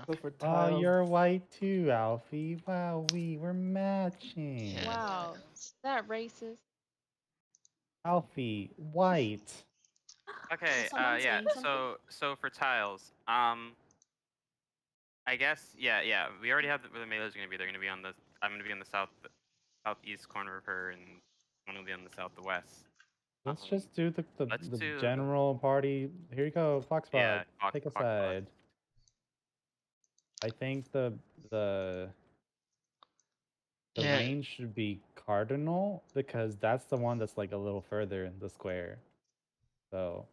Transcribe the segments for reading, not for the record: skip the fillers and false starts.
Go for Oh, tiles. you're white too, Alfie. Wow, we were matching. Yeah. Wow, is that racist? Alfie, white. Okay. Someone Yeah. saying something? So for tiles, I guess yeah. We already have where the melees are gonna be. They're gonna be on the. I'm gonna be on the southeast corner of her, and I'm gonna be on the southwest. Let's just do let's the do- general party. Here you go, Foxbot. Yeah, Take a Foxbot. side. I think the Yeah. range should be cardinal because that's the one that's like a little further in the square. So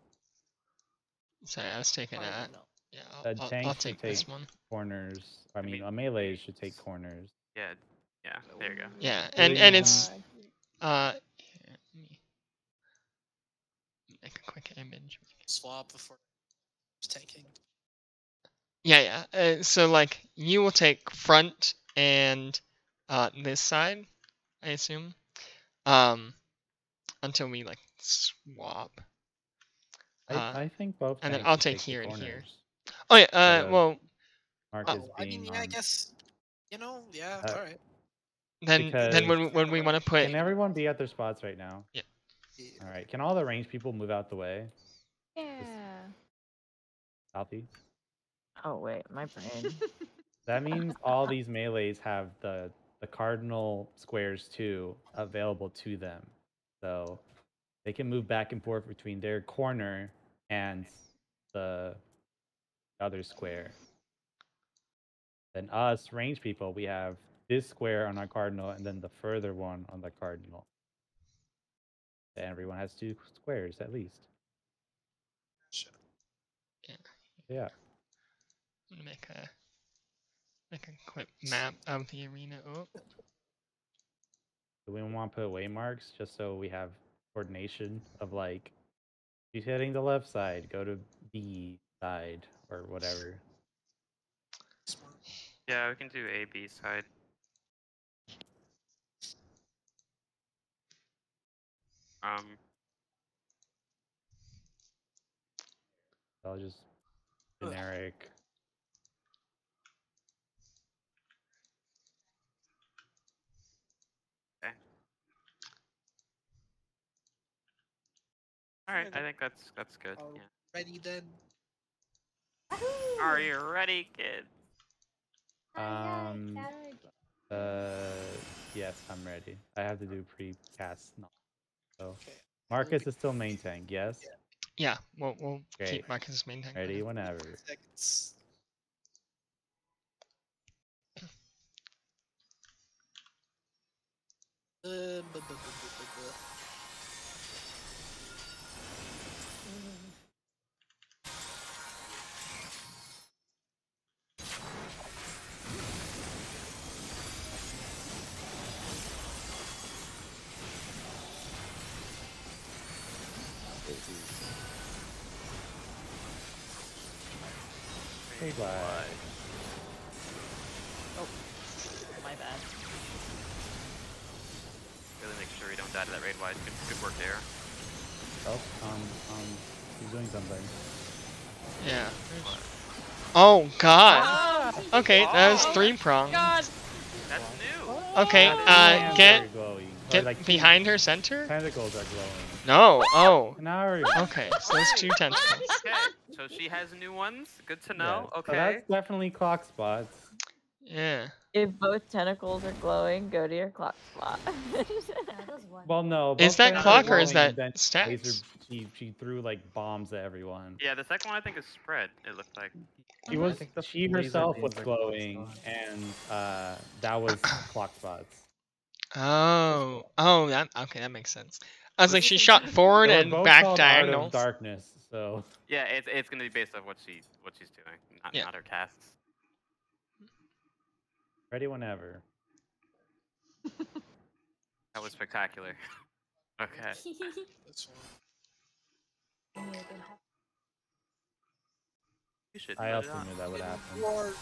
Sorry, I was taking that. Yeah, a tank I'll should take this take one. corners. I mean, a melee should take corners. Yeah. There you go. Yeah, Really and it's God. here, let me make a quick image. Swap before tanking. Yeah. So like you will take front and this side, I assume. Until we like swap. I think both. And then tanks I'll should take the here and here. corners. Oh yeah. Instead of Well, Marcus I mean, being yeah, I on- guess. Yeah. All right. then when we want to put. Can everyone be at their spots right now? Yeah. All right. Can all the range people move out the way? Yeah. Alfie? Oh wait, my brain. That means all these melees have the cardinal squares too available to them. So they can move back and forth between their corner and the other square. Then us, range people, we have this square on our cardinal and then the further one on the cardinal. And everyone has 2 squares at least. Yeah. I'm gonna make a quick map of the arena. Oh. Do we want to put waymarks just so we have coordination of like, she's hitting the left side, go to B side or whatever. Yeah, we can do A, B side. I'll just generic. Okay. All right, I think that's good. Yeah. Ready then. Are you ready, kid? Yes, I'm ready. I have to do pre-cast now. So Marcus is still main tank, yes? Yeah, we'll Great. keep Marcus as main tank. Ready whenever. Seconds. Hey, bye. Oh, my bad. Really make sure we don't die to that raid wise. Good work there. Oh, he's doing something. Yeah. Oh God. Okay, that was 3-prong. God. That's new. Okay, Hands get are glowy. Or, get like, behind her center. Tentacles are glowing. No. Oh. Now Okay, so there's 2 tentacles. Okay, so she has new ones. Good to know. So Okay. that's definitely clock spots. Yeah. If both tentacles are glowing, go to your clock spot. Well, no. Is both that tentacles clock or are is glowing, that and then stats? She threw like bombs at everyone. Yeah, the second one I think is spread. It looked like. She was think the she laser herself was beams are glowing, clock spots. and that was clock spots. Oh. Oh, that makes sense. I was like, she shot forward They were and both back called Art of diagonals. Darkness, so Yeah, it's gonna be based off what she's doing, Yeah. not her casts. ready whenever. That was spectacular. Okay. This one. You should. I put also it on. knew that would happen. Lord.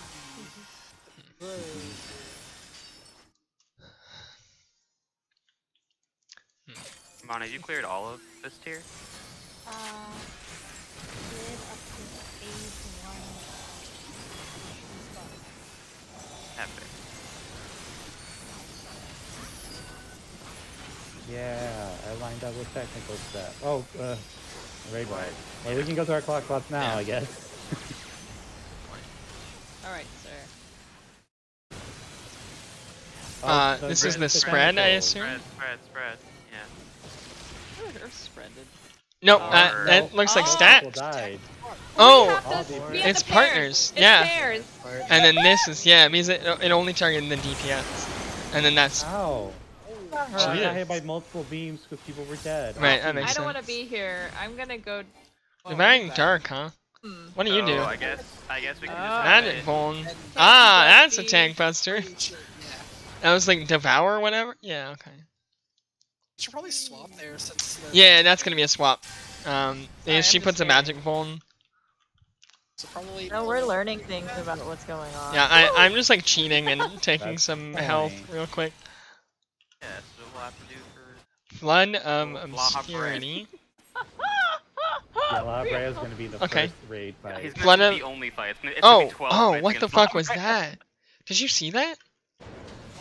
Mona, you cleared all of this tier? Did up to phase 1. Epic. Yeah, I lined up with technical stuff. Oh, radar. What? Well, we can go to our clock spots now, Yeah. I guess. All right, sir. Oh, This is the British spread, I technicals. assume? Spread. Yeah. Oh, they're spreaded. Nope, Or- it looks like Oh. stat. People died. Oh, We have to All be the in it's the pairs. partners, It's yeah. pairs. And then this is, yeah, it means it only targeted the DPS. And then that's, Ow. I got Yeah. hit by multiple beams because people were dead. right, that I makes don't want to sense. be here. I'm gonna go. It's very dark, huh? Hmm. What do you do? I guess we can Oh. just Magic it. Bone. And Ah, Tank that's a Busty. tank buster. pretty sure, yeah. That was like Devour or whatever? Yeah, okay. Should probably swap there since. Yeah, that's gonna be a swap. She I'm puts just a kidding. Magic Bone. So probably. No, we're learning things about what's going on. Yeah, I'm just like cheating and taking That's some funny. health real quick. Yeah, so we'll have to do for. Flood of Blah, blah, Obscurity. Yeah, La Brea is going to be the Okay. first raid Yeah, fight. he's Flood gonna of- be the only fight. It's gonna be 12 Oh, fights what the against fuck was Mafia. that? Did you see that?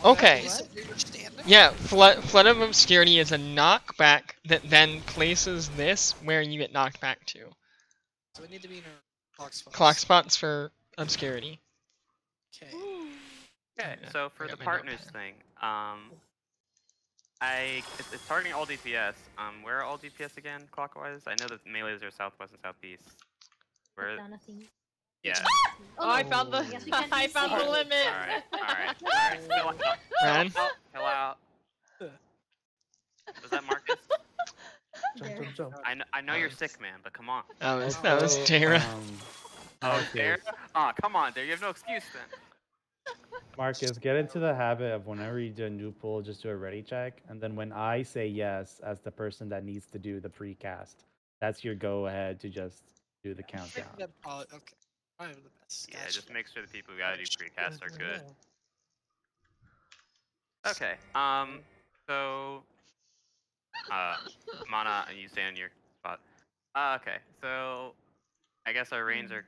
Okay. What? Yeah, Flood of Obscurity is a knockback that then places this where you get knocked back to. So we need to be in our clock spots. Clock spots for Obscurity. Okay. Okay, Yeah, so for I the got my partners notepad. thing, it's targeting all DPS. Where are all DPS again, clockwise? I know that melees are southwest and southeast. Where? Yeah. Oh, I found the. Yes, we can I found the see. limit. Alright. Chill out. Ran? Chill out. Was that Marcus? Jump. I know you're sick, man, but come on. That was Also, Tara. Oh, Marcus, there? Oh, come on, there. You have no excuse then. Marcus, get into the habit of whenever you do a new pool, just do a ready check. And then when I say yes as the person that needs to do the precast, that's your go ahead to just do the countdown. Okay. I have the best. Yeah, Gotcha. just make sure the people who gotta do precast are good. Yeah. Okay. So, Mana, and you stay in your spot. Okay. So, I guess our reigns are.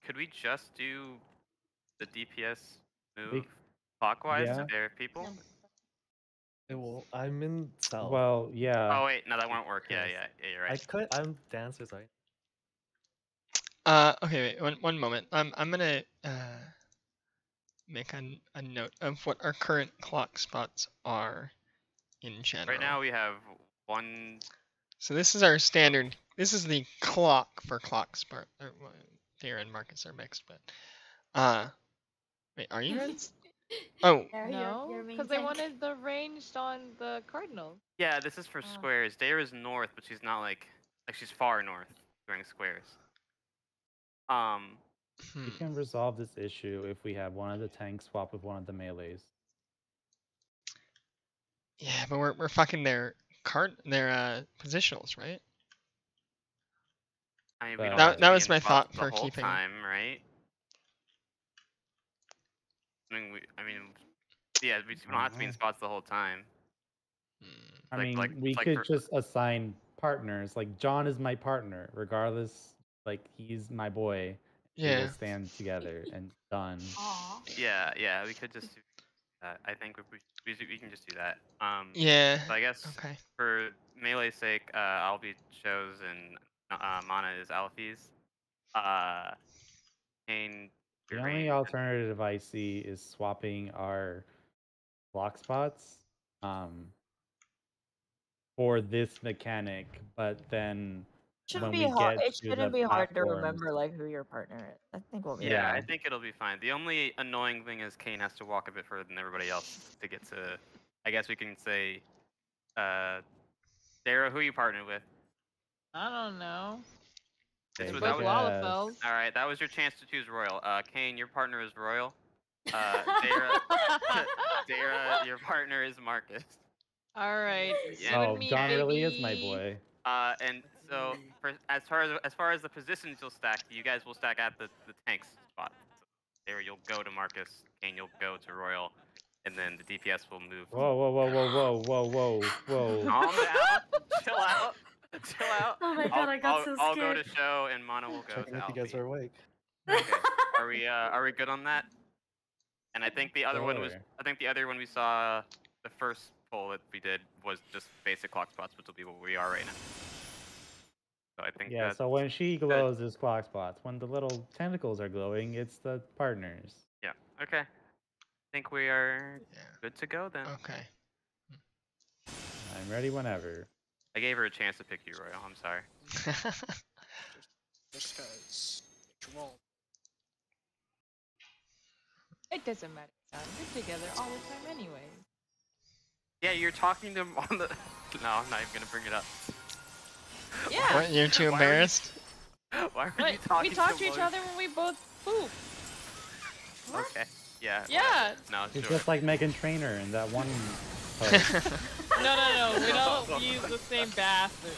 Could we just do the DPS move clockwise yeah. to their people? Well, I'm in south. Well, yeah. Oh wait, no, that won't work. Yeah, you're right. I'm dancers, right? Okay, wait, one moment. I'm gonna make a note of what our current clock spots are in general. Right now we have one. So this is our standard. This is the clock for clock spot. Dara and Marcus are mixed, but wait, are you guys? Oh, No, because they wanted the ranged on the cardinals. Yeah, this is for Oh. squares. Dara's north, but she's not like she's far north doing squares. We can resolve this issue if we have one of the tanks swap with one of the melees. Yeah, but we're fucking their positionals, right? I mean, we don't That- have to that be was in my spots thought the for whole keeping- time, right? Yeah, we don't have to be in spots the whole time. I Like- mean, like- we like could for- just assign partners. Like John is my partner, regardless. Like he's my boy. We Yeah. will stand together and done. Yeah, we could just do that. I think we can just do that. Yeah. So I guess Okay. for melee's sake, I'll be Shows and Mana is Alfie's. Kane, The your only range. alternative I see is swapping our block spots for this mechanic, but then when we get It to shouldn't the be hard to platforms- remember like who your partner is. I think we'll be. Yeah, fine. I think it'll be fine. The only annoying thing is Kane has to walk a bit further than everybody else to get to. I guess we can say, Sarah, who you partnered with? I don't know. This Okay, was- With that was- Lalafels. All right, that was your chance to choose Royal. Kane, your partner is Royal. Dara, Dara, your partner is Marcus. All right. Yeah. Oh, Win me, John really is my baby. boy. And so as far as the positions you'll stack, you guys will stack at the tanks spot. So there you'll go to Marcus, Kane you'll go to Royal, and then the DPS will move. Whoa. Calm down, chill out. Oh my god, I got so I'll go scared. to Show and Mana will go Checking to if you guys Alfie. are awake. Okay. Are we good on that? And I think the other one was. Sure. I think the other one we saw, the first poll that we did was just basic clock spots, which will be what we are right now. So I think Yeah, that. so when she glows, it's clock spots. When the little tentacles are glowing, it's the partners. Yeah. Okay. I think we are Yeah. good to go then. Okay. I'm ready whenever. I gave her a chance to pick you, Royal. I'm sorry. Just because. Roll. It doesn't matter, son. We're together all the time anyway. Yeah, you're talking to him on the. No, I'm not even gonna bring it up. Yeah. What, you're too Why are you- embarrassed? Why are But you talking? we talk to him each while other when we both poop. you- Okay. Yeah. Yeah. whatever. No, It's sure. just like Megan Trainor in that one post. No. We don't use the same bathroom.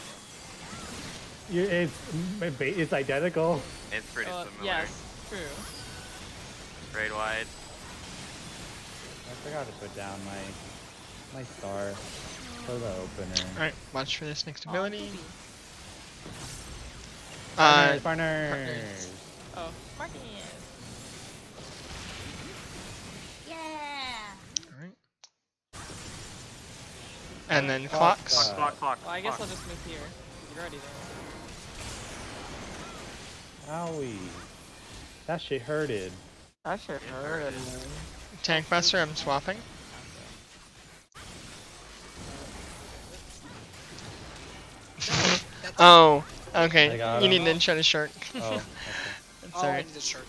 It's identical. It's pretty similar. Yes, true. Grade wide. I forgot to put down my star for the opener. Alright, watch for this next Aw, ability. poopy. Partners. partners. Oh, Marcus. Yeah. Alright. And then clocks. Clock. Well, I guess I'll just move here. You're already there. Owie. That shit hurted. That shit hurt. Tank buster, I'm swapping. Oh, I okay. got You him. need an intro to shark. Oh, okay. That's Oh, I alright. need a shirt.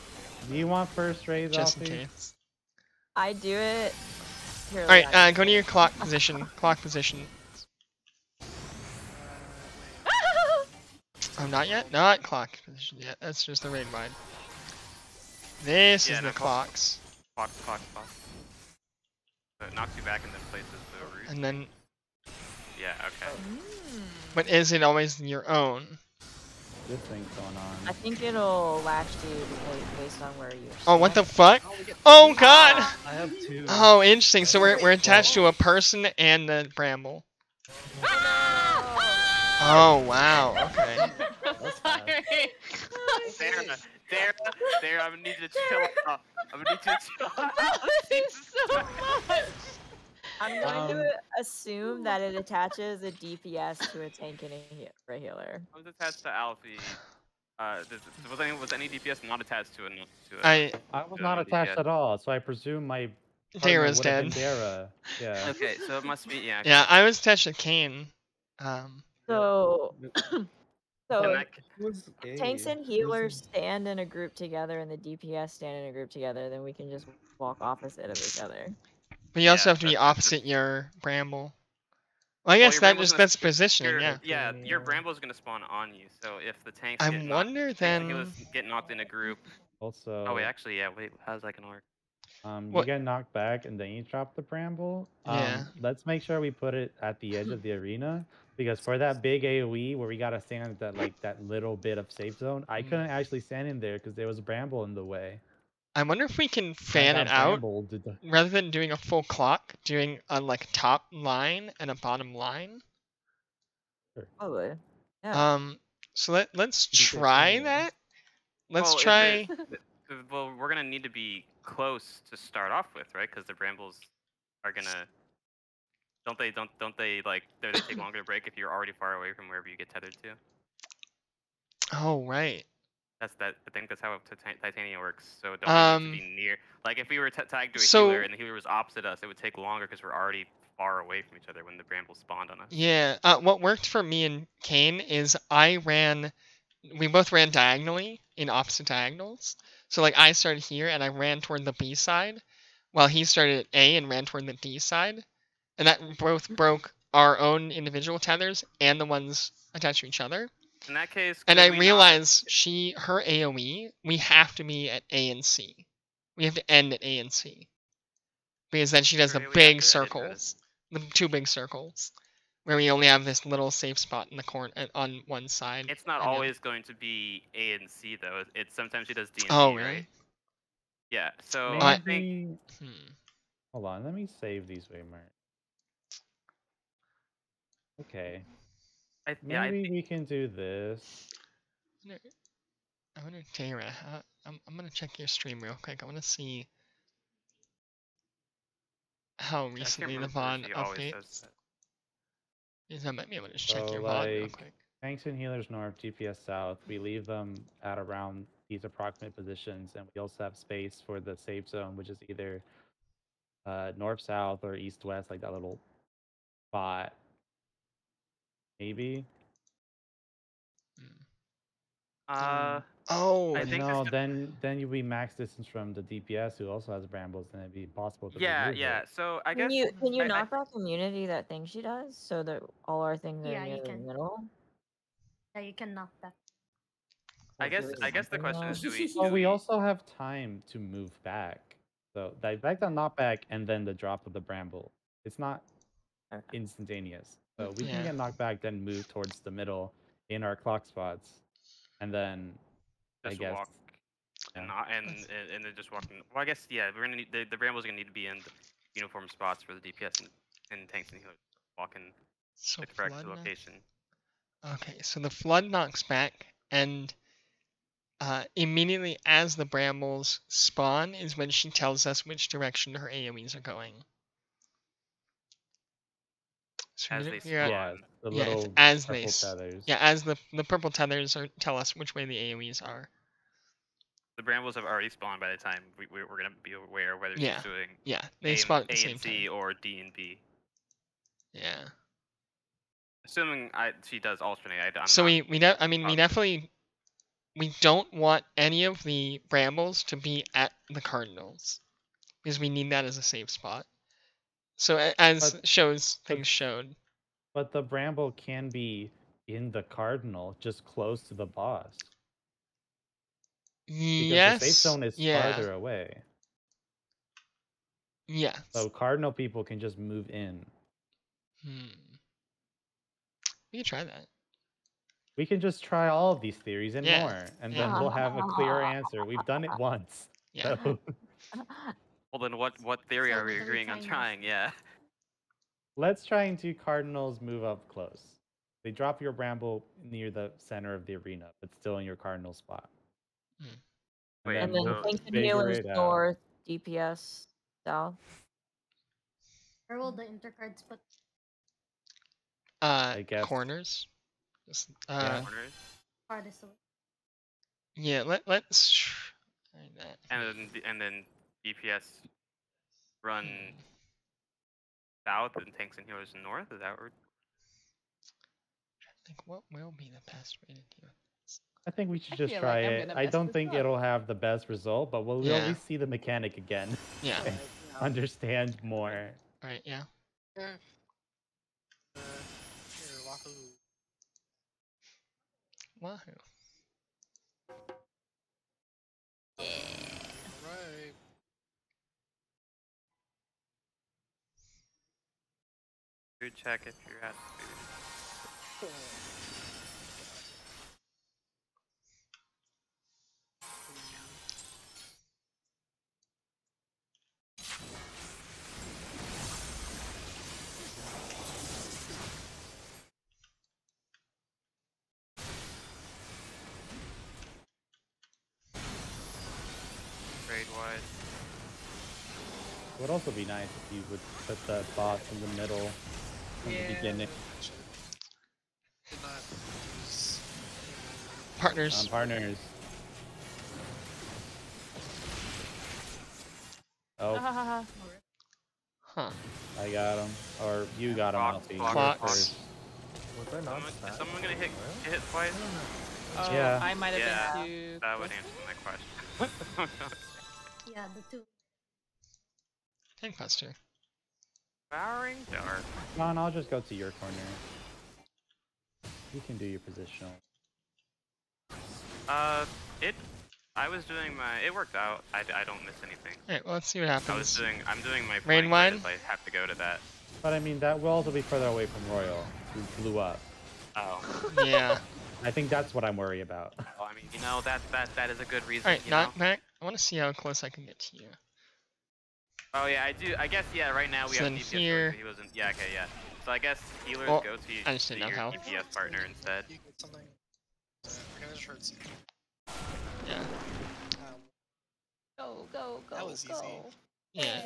Do you want first raise Just in off case. I do it. Alright, go to your clock position. Clock position. Oh, not yet? Not clock position yet. That's just the raid wide. This Yeah, is no, the clocks. Clock. So it knocks you back and then places the root. And then, Yeah. Okay. but is it always your own? This thing's going I on. think it'll latch to based on where you're. Oh, what the standing. fuck? Oh, we get Oh god! I have two. Oh, interesting. So we're attached to a person and the bramble. Oh, wow. Okay. That's fast. Sarah, I'm gonna need you to chill out. I'm gonna need you to chill out. This is so much. I'm going to Um, assume that it attaches a DPS to a tank and a healer. I was attached to Alfie. Was any DPS not attached to it? I I was Yeah, not no attached DPS. at all, so I presume my partner Dara's would have been dead. Dara. Yeah. Okay, so it must be yeah. Yeah, I was attached to Kane. So, In so that, tanks and healers stand in a group together, and the DPS stand in a group together. Then we can just walk opposite of each other. But you also Yeah, have to be that's opposite your bramble. Well, I Well, guess your that bramble's just gonna that's positioning, yeah. your Bramble's gonna spawn on you. So if the tanks I get knocked, wonder tanks and then. healers get knocked in a group. Also, Oh wait, actually, yeah. Wait, how's that gonna work? you What- get knocked back and then you drop the bramble. Yeah. Let's make sure we put it at the edge of the arena because for that big AOE where we gotta stand at that little bit of safe zone, I couldn't actually stand in there because there was a bramble in the way. I wonder if we can I fan got it out brambled to the- rather than doing a full clock, doing a like top line and a bottom line. Probably. Yeah. So let's You can try anyway. that. Let's Well, if try. Well, we're gonna need to be close to start off with, right? Because the Brambles are gonna. Don't they like? Do they take longer to break if you're already far away from wherever you get tethered to? Oh right. I think that's how Titania works. So it don't need to be near. Like if we were tagged to a healer and the healer was opposite us, it would take longer because we're already far away from each other when the Brambles spawned on us. Yeah. What worked for me and Kane is we both ran diagonally in opposite diagonals. So like I started here and I ran toward the B side, while he started at A and ran toward the D side, and that both broke our own individual tethers and the ones attached to each other. In that case, And could I we not- realized her AoE, we have to be at A and C. We have to end at A and C. Because then she does the Her AoE big after? I didn't know circles. The two big circles. Where we only have this little safe spot in the corner on one side. It's not and the other. always going to be A and C though. It's sometimes she does D and Oh, D, really? right? Yeah. So Maybe, I think Hold on, let me save these waymarks. Okay. I Maybe think we can do this. I wonder, Tara, I'm gonna check your stream real quick. I wanna see how I can't recently the remember if VOD he always says updates. that. Because I might be able to just check So your VOD real like quick. tanks and healers north, GPS south. We leave them at around these approximate positions, and we also have space for the safe zone, which is either north south or east west, like that little spot. Maybe. Oh, I But think no, this then you'll be max distance from the DPS who also has brambles, and it'd be impossible to yeah, remove yeah. it. So I Can guess you I knock back immunity that thing she does so that all our things are Yeah, near you the can. middle? Yeah, you can knock back. I guess the question is, do we? Well, Do we we also have time to move back. So direct on knockback and then the drop of the bramble. It's not Okay. instantaneous. So we can Yeah. get knocked back, then move towards the middle in our clock spots, and then I just guess walk yeah. and then just walk? Well, I guess yeah. We're gonna need the brambles are gonna need to be in the uniform spots for the DPS and tanks and healers. Walk in So the correct flood knock- location. Okay, so the flood knocks back, and immediately as the brambles spawn is when she tells us which direction her AoEs are going. So As we they didn't figure out- Yeah, the yeah, it's little as they purple s- feathers. Yeah, as the purple tethers tell us which way the AoEs are. The brambles have already spawned by the time we're gonna be aware whether Yeah, she's doing Yeah, A they and, spawn at the A same and C time. or D and B. Yeah. Assuming she does alternate. I'm So not, we definitely we don't want any of the brambles to be at the cardinals because we need that as a safe spot. So as But- things showed. But the bramble can be in the cardinal, just close to the boss. Because Yes. the safe zone is farther away. Yes. So cardinal people can just move in. We can try that. We can just try all of these theories and Yeah, more, and yeah. then we'll have a clear answer. We've done it once. Yeah. So well, then what theory So are we what are we agreeing on trying trying? Yeah. let's try and do cardinals move up close. They drop your bramble near the center of the arena, but still in your cardinal spot. Wait, And then so tanks and figure healers it out. north, DPS south. Where will the intercards put? I guess. Corners. Just, Yeah. corners. Farthest away. Yeah. Let's try that. And then DPS run south and tanks and healers north. Is that what? I think what will be the best way to do it? I think we should I just feel try like I'm it. gonna I mess don't this think up. it'll have the best result, but we'll Yeah. always see the mechanic again. Yeah. and understand more. Right. Yeah. Here, Wahoo. Wahoo. Right. Food check if you're at food. Trade wise. It would also be nice if you would put the boss in the middle from the beginning. Did not use Partners. Partners. Oh, Huh. I got him. Or you got him, Alfie. You were Clocks. first. Was I not Is someone gonna hit twice? Oh, Yeah. I might have Yeah, been too. that would answer my question. Yeah, the two. Tankbuster. Powering dark. John, I'll just go to your corner. You can do your positional. I was doing my. It worked out. I don't miss anything. Alright, well, let's see what I'm happens. doing my. Rain flank wine? if I have to go to that. But I mean, that will also be further away from Royal, who blew up. Oh. Yeah. I think that's what I'm worried about. Well, I mean, you know, that is a good reason. Alright, you know? knockback. I want to see how close I can get to you. Oh yeah, I do. I guess yeah. Right now we So have then DPS. here- He wasn't. Yeah. Okay. Yeah. So I guess healers Well, go to, I just didn't know your how. DPS partner instead. you get something. I got a short scene. Yeah. Um, Go, go, go, That was go. easy. Yeah.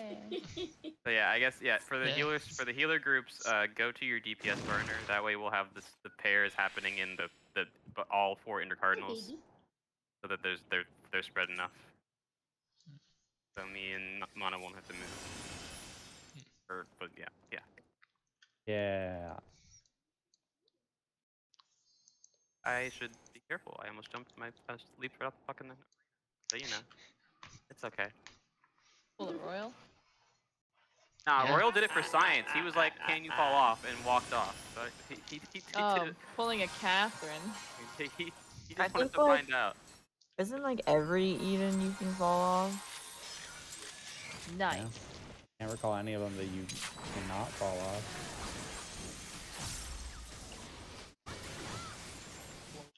So yeah, I guess for the Yeah. healers, for the healer groups, go to your DPS partner. That way we'll have the pairs happening in but all 4 intercardinals, Baby. so that they're spread enough. So me and Mana won't have to move. But yeah. Yeah. I should be careful. I almost jumped leaped right off the fucking. So you know, it's okay. Pull the royal. Nah, Yeah. Royal did it for science. He was like, "Can you fall off?" and walked off. So he did Oh, it. pulling a Catherine. He I just wanted think, to like, find out. isn't like every Eden you can fall off? Nice. Yeah. Can't recall any of them that you cannot fall off.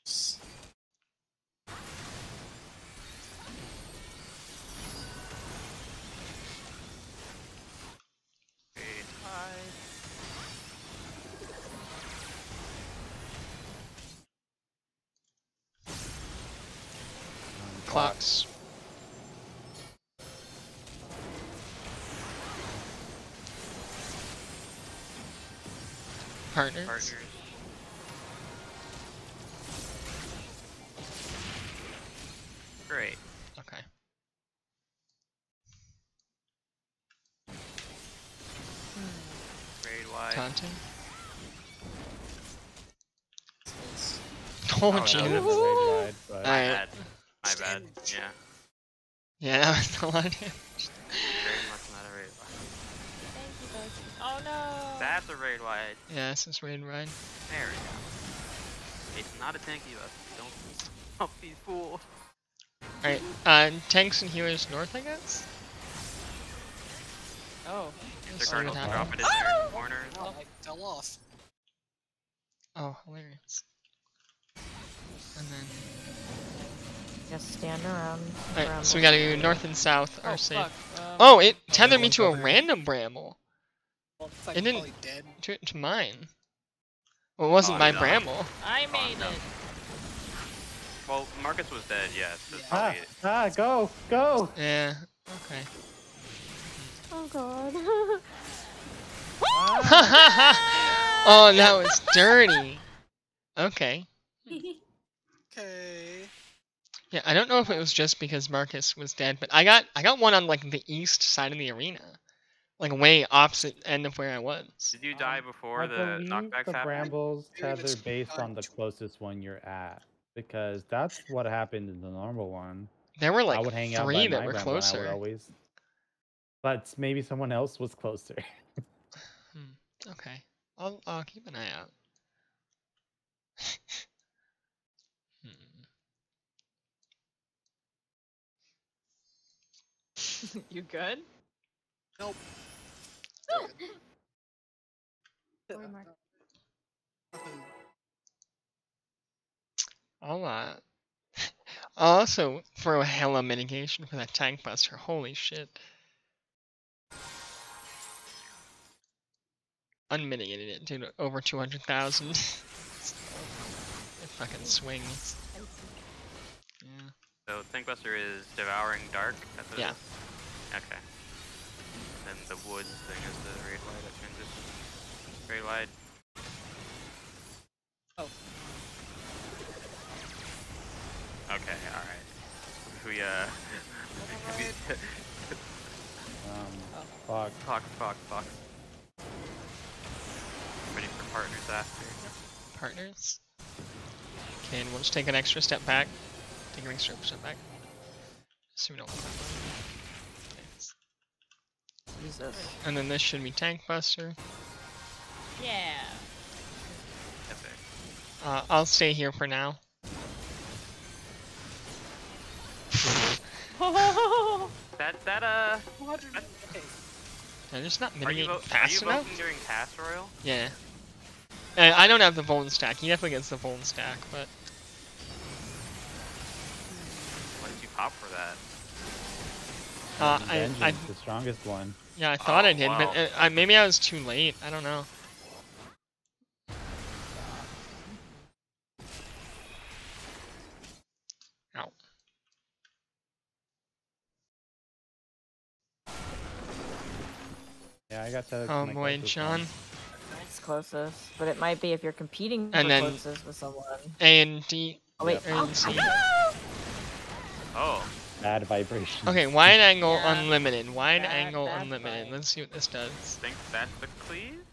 Close. Clocks. Partners. Partners. Great. Okay. Raid wide. Taunting. Close. Oh, no. Jesus. Raid ride, but My Alright. bad. My bad. Yeah. Yeah, that was a lot of damage. Very much not a raid wide. Thank you, folks. Oh no. That's a raid wide. Yeah, this is raid ride. There we go. It's not a tanky bus. Don't be fooled. Alright, tanks and healers north, I guess? Oh. Let's see what Intercardinals happens. drop it in their corners. Oh, I fell off. Oh, hilarious. And then... Just stand around. Alright, so we gotta go north and south Oh are safe. fuck. Oh, it tethered me to a random bramble. Well, it's like It didn't- probably dead. To mine. Well, it wasn't Oh, my no. bramble. I made no. it. Well, Marcus was dead, yes. That's Yeah. probably it. go, go! Yeah, okay. Oh god. Oh, that was dirty. Okay. Okay. Yeah, I don't know if it was just because Marcus was dead, but I got one on like the east side of the arena. Like way opposite end of where I was. Did you die before I the believe knockbacks the happened? brambles Dude, it's tether based on the fine. closest one you're at, because that's what happened in the normal one. There were I like would hang out 3 by that my were bramble, and I would closer. always. But maybe someone else was closer. Okay. I'll keep an eye out. You good? Nope. Sorry, Mark. Nothing. I'll I'll also throw a hella mitigation for that tank buster. Holy shit. Unmitigated it to over 200,000. It fucking swings. Yeah. So Thinkbuster is Devouring Dark? That's what it Yeah. is? Okay. Then the Woods thing is the raid wide that changes. Raid wide. Oh. Okay, alright. We Fuck. Ready for partners after. Partners. Okay, and we'll just take an extra step back. Take an extra step back. So we don't lose that money. Thanks. Jesus. And then this should be tank buster. Yeah. Epic. I'll stay here for now. That 200. Did I just not are you, mitigate are you fast enough? voting during Cast Royal? Yeah. I don't have the Voln stack. He definitely gets the Voln stack, but What did you pop for that? Vengeance, the strongest one. yeah, I thought Oh, I did, wow. but maybe I was too late. I don't know. Ow. Yeah, I got tethered to Oh my boy, closest John. one. It's closest, but it might be if you're competing And for then- closest with someone. A and D. Oh wait, Or in C. Oh, Bad vibrations. Okay, wide angle Yeah. unlimited. Wide Bad- angle bad unlimited. vibe. Let's see what this does. I think that's the cleave.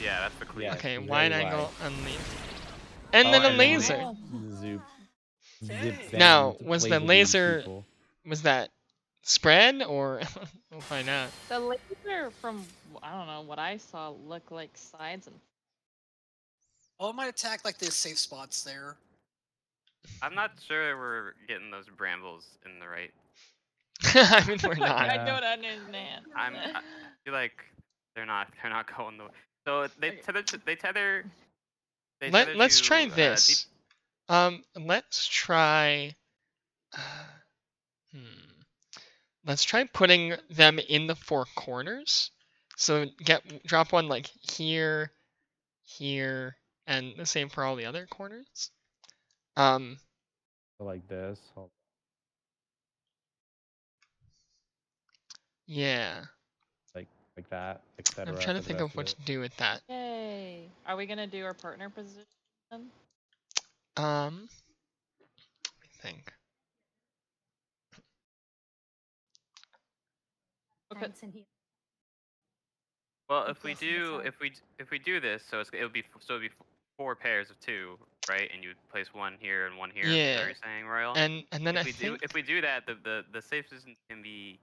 Yeah, that's the cleave. Yeah. Okay, very wide wide. angle unlimited. And Oh, then a and then laser. Oh. Zoop. Dang. Zip Now, band, was the laser beam laser- people. Was that spread or we'll find out. The laser from I don't know what I saw looked like sides and Oh, it might attack like the safe spots there. I'm not sure we're getting those brambles in the right. I mean, we're I not. don't understand. I feel like they're not going the way. So they Okay. tether. They Let's tether try to, this. Let's try. Let's try putting them in the four corners. So drop one like here, here, and the same for all the other corners. So like this. Hold- Yeah. Like that, etc. I'm trying to for the think rest of what it. to do with that. Yay! Are we gonna do our partner position? Then? Let me think. Okay. Well, if we do this, so it'll be 4 pairs of 2, right? And you place one here and one here. Is that Yeah. what you're saying, Royal? And then if I think if we do that, the safe position can be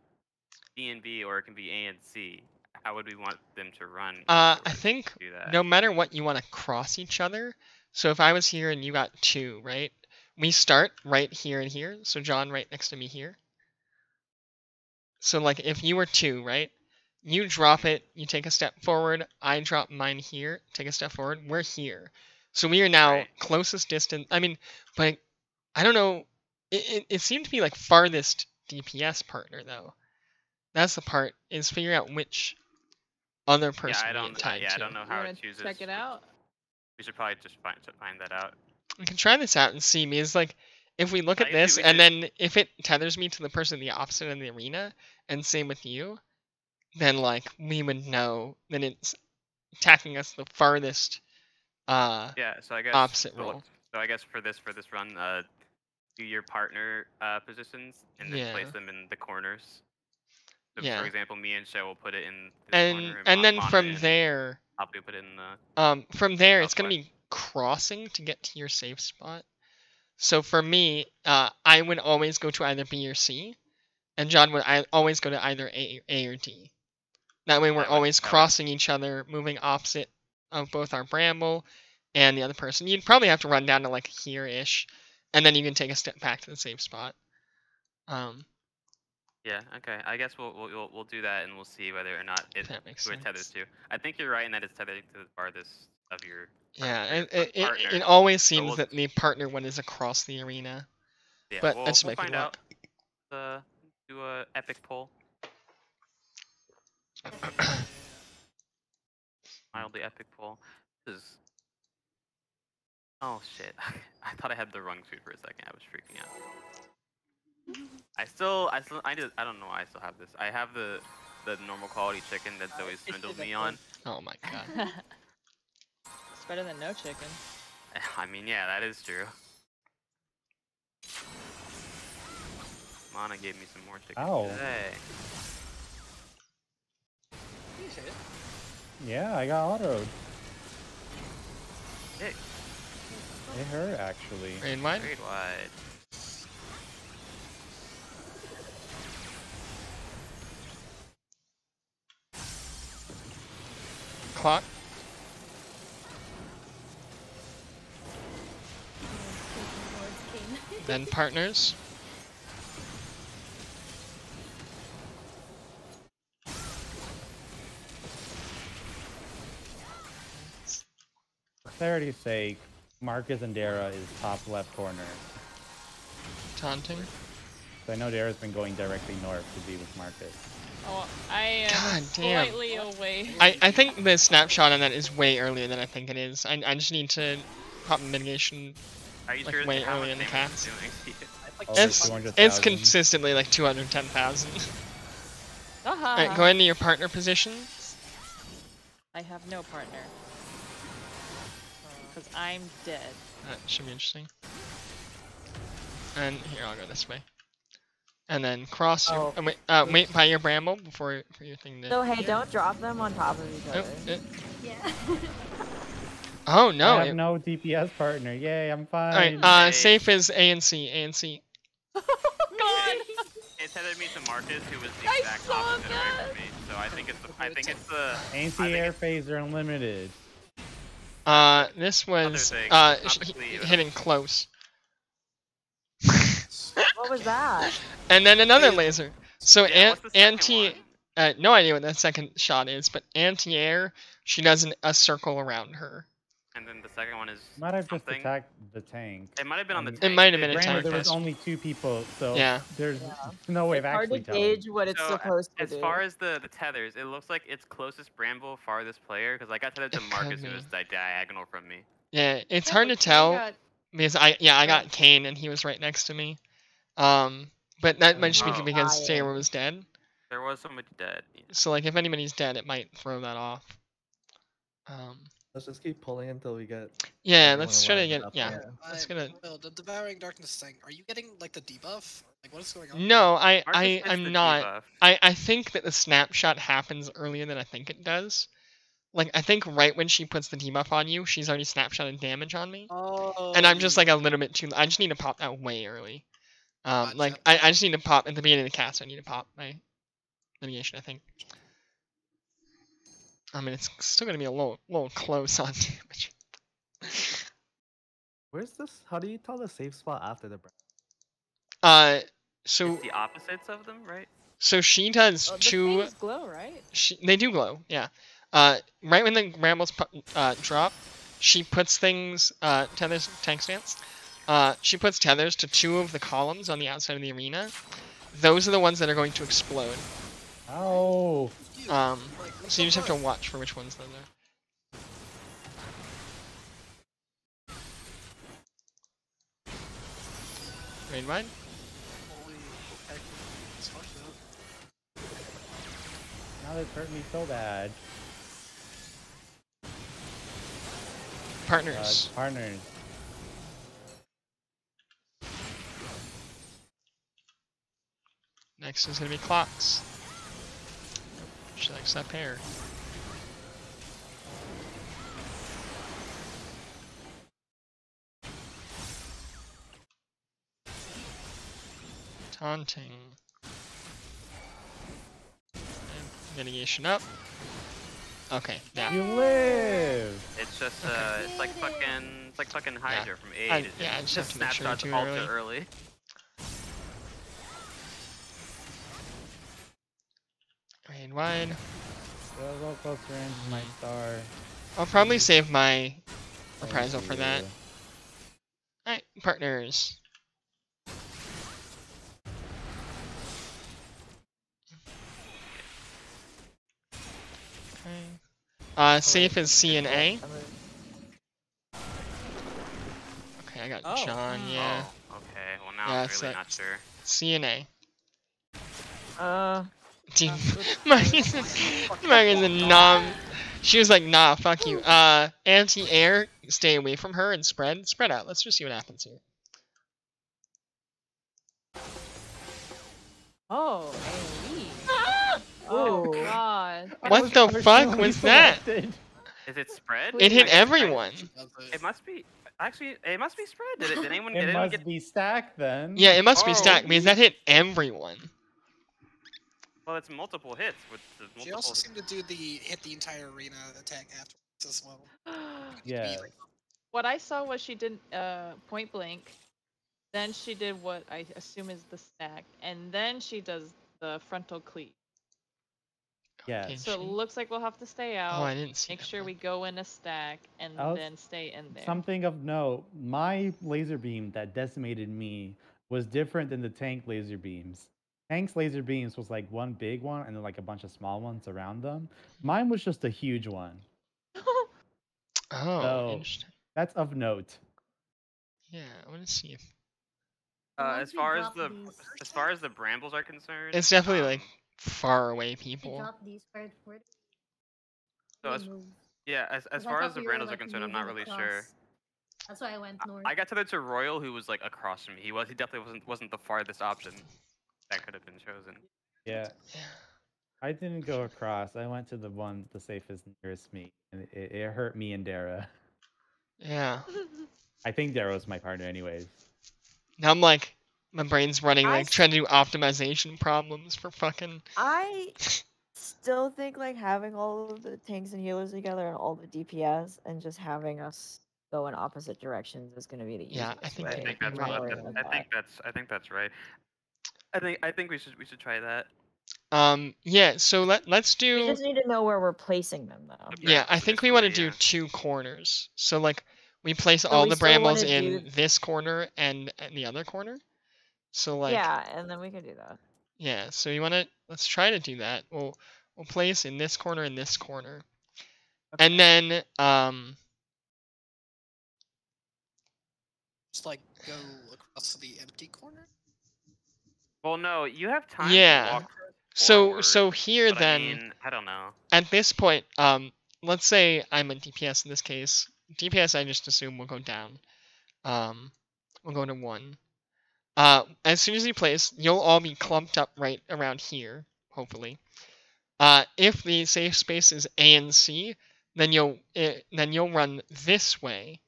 D and B, or it can be A and C. How would we want them to run? if we I were to think do that? no matter what, you want to cross each other. So if I was here and you got 2, right? We start right here and here. So John right next to me here. So like if you were 2, right? You drop it, you take a step forward, I drop mine here, take a step forward, we're here. So we are now Right. closest distance. I mean, but I don't know. It seemed to be like farthest DPS partner though. That's the part, is figuring out which other person I we don't. get tied I to. don't know You how wanna it chooses. check it out? We should probably just find that out. We can try this out and see. Because like, if we look at I this see, we and should- then if it tethers me to the person the opposite in the arena, and same with you, then like we would know that it's attacking us the farthest. Yeah. So I guess Opposite so, roll. So I guess for this run, do your partner positions and then place Yeah. them in the corners. So Yeah. for example, me and Shay will put it in this corner, And then Mana from and there, I'll put it in the. from there it's gonna Southwest. be crossing to get to your safe spot. So for me, I would always go to either B or C, and John would always go to either A or D. That way we're That would- always that would- crossing each other, moving opposite of both our bramble and the other person. You'd probably have to run down to like here-ish, and then you can take a step back to the safe spot. Yeah. Okay. I guess we'll do that and we'll see whether or not it That makes who it tethers sense. to. I think you're right in that it's tethered to the farthest of your. Yeah, your it partner. always seems we'll- that the partner one is across the arena. Yeah, but we'll, let's we'll make it find up. out. Do a epic poll. Mildly epic poll. This is. Oh shit! I thought I had the wrong food for a second. I was freaking out. I don't know why I still have this. I have the normal quality chicken that's always swindled me on. Oh my god. It's better than no chicken. I mean, yeah, that is true. Mana gave me some more chicken Ow. today. You hit it. Yeah, I got autoed. Sick. It hurt actually. Rain wide? Trade wide. Clock. Then partners. For clarity's sake, Marcus and Dara is top left corner. Taunting. So I know Dara's been going directly north to be with Marcus. Oh, I am God damn. slightly away. I think the snapshot on that is way earlier than I think it is. I just need to pop mitigation. Are you Like, sure way how early much in the damage it's cast. doing? It's like Oh, It's 200,000. consistently like 210,000. That's Alright, go into your partner positions. I have no partner. Because I'm dead. That should be interesting. And here, I'll go this way. And then cross your... wait by your bramble before for your thing to... So hey, don't drop them on top of each other. Yeah. Oh no! I have no DPS partner. Yay, I'm fine. Alright, safe is A and C. A and C. God! It tethered me to Marcus, who was the exact opposite away from me. So I think it's the Anti-air phaser unlimited. This was hitting close. What was that? And then another laser. So Yeah, no idea what that second shot is, but anti-air, she does a circle around her. And then the second one is Might have just something. attacked the tank. It might have been on the tank. It might have been a Granted, tank. there was only 2 people, so yeah. there's no way of It's hard actually to telling. gauge what it's supposed to As do. far as the tethers, it looks like it's closest Bramble, farthest player, because I got tethered to Marcus, who was diagonal from me. Yeah, it's hard to tell because I got Kane and he was right next to me. But that might just be because Sarah was dead. There was somebody dead. Yeah. So like if anybody's dead, it might throw that off. Let's just keep pulling until we get. Yeah, let's try to get. Yeah, let's get it. Bill, the Devouring Darkness thing. Are you getting like the debuff? Like what is going on? No, Marcus gets I'm the not. debuff. I think that the snapshot happens earlier than I think it does. Like I think right when she puts the debuff on you, she's already snapshotted damage on me. Oh. And I'm just like a little bit too. I just need to pop that way early. Like I just need to pop at the beginning of the cast. I need to pop my mitigation. I think. I mean, it's still gonna be a little close on damage. Where's this? How do you tell the safe spot after the? So it's the opposites of them, right? So she does two. The glow, right? They do glow, yeah. Right when the brambles drop, she puts things tethers tank stance. She puts tethers to 2 of the columns on the outside of the arena. Those are the ones that are going to explode. Oh. So you just have to watch for which ones those are. Raid wide? Now that's hurt me so bad. Partners. Partners. Next is gonna be clocks. She likes that pair. Taunting. And mitigation up. Okay, yeah. You live. It's just it's like fucking Hydra from Age. I just have to make sure snapshots to do all early. too early. Raid wide. So a little closer in my star. I'll probably save my reprisal for that. Alright, partners. Okay. Safe is C and A. Okay, I got John, yeah. Oh, okay, well now I'm really not sure. C and A. Dude, Marcus is a nom. She was like, nah, fuck you. Anti-air, stay away from her and spread out. Let's just see what happens here. Oh, AoE. Oh god. What the fuck was that? Is it spread? It hit everyone. It must be. Actually, it must be spread. Did anyone It get must be stacked then. Yeah, it must be stacked because that hit everyone. Well, it's multiple hits with the multiple. She also seemed to do hit the entire arena attack afterwards as well. Yeah. What I saw was she did point blank, then she did what I assume is the stack, and then she does the frontal cleave. Yeah. So it looks like we'll have to stay out. Oh, I didn't see Make that sure one. we go in a stack and then stay in there. Something of note, my laser beam that decimated me was different than the tank laser beams. Tank's laser beams was like one big one and then like a bunch of small ones around them. Mine was just a huge one. Oh, So, interesting. that's of note. Yeah, I want to see if as far as the brambles are concerned, it's definitely like far away You people. drop these cards for it. So You move. yeah, as 'Cause I far as thought the we were, brandos are like, concerned, I'm not moving really sure. across. That's why I went north. I got to Royal, who was like across from me. He definitely wasn't the farthest option that could have been chosen. Yeah. I didn't go across. I went to the safest nearest me, and it hurt me and Dara. Yeah. I think Dara was my partner, anyways. Now I'm like, my brain's running, I like, trying to do optimization problems for fucking. I still think like having all of the tanks and healers together and all the DPS and just having us go in opposite directions is going to be the Yeah, easiest I think way. I think you're that's right. what, Going with I that. think that's right. I think we should try that. Yeah. So let's We do. just need to know where we're placing them though. Yeah, I think we want to Positionally, do 2 corners. So like, we place So all we the still brambles wanna in do- this corner and the other corner. So like. Yeah, and then we can do that. Yeah. So you wanna let's try to do that. We'll place in this corner and this corner, and then Just like go across to the empty corner. Well, no, you have time Yeah. to walk So forward, here but then. I mean, I don't know. At this point, let's say I'm a DPS in this case. DPS, I just assume will go down. We'll go to 1. As soon as you place, you'll all be clumped up right around here, hopefully. If the safe space is A and C, then you'll run this way,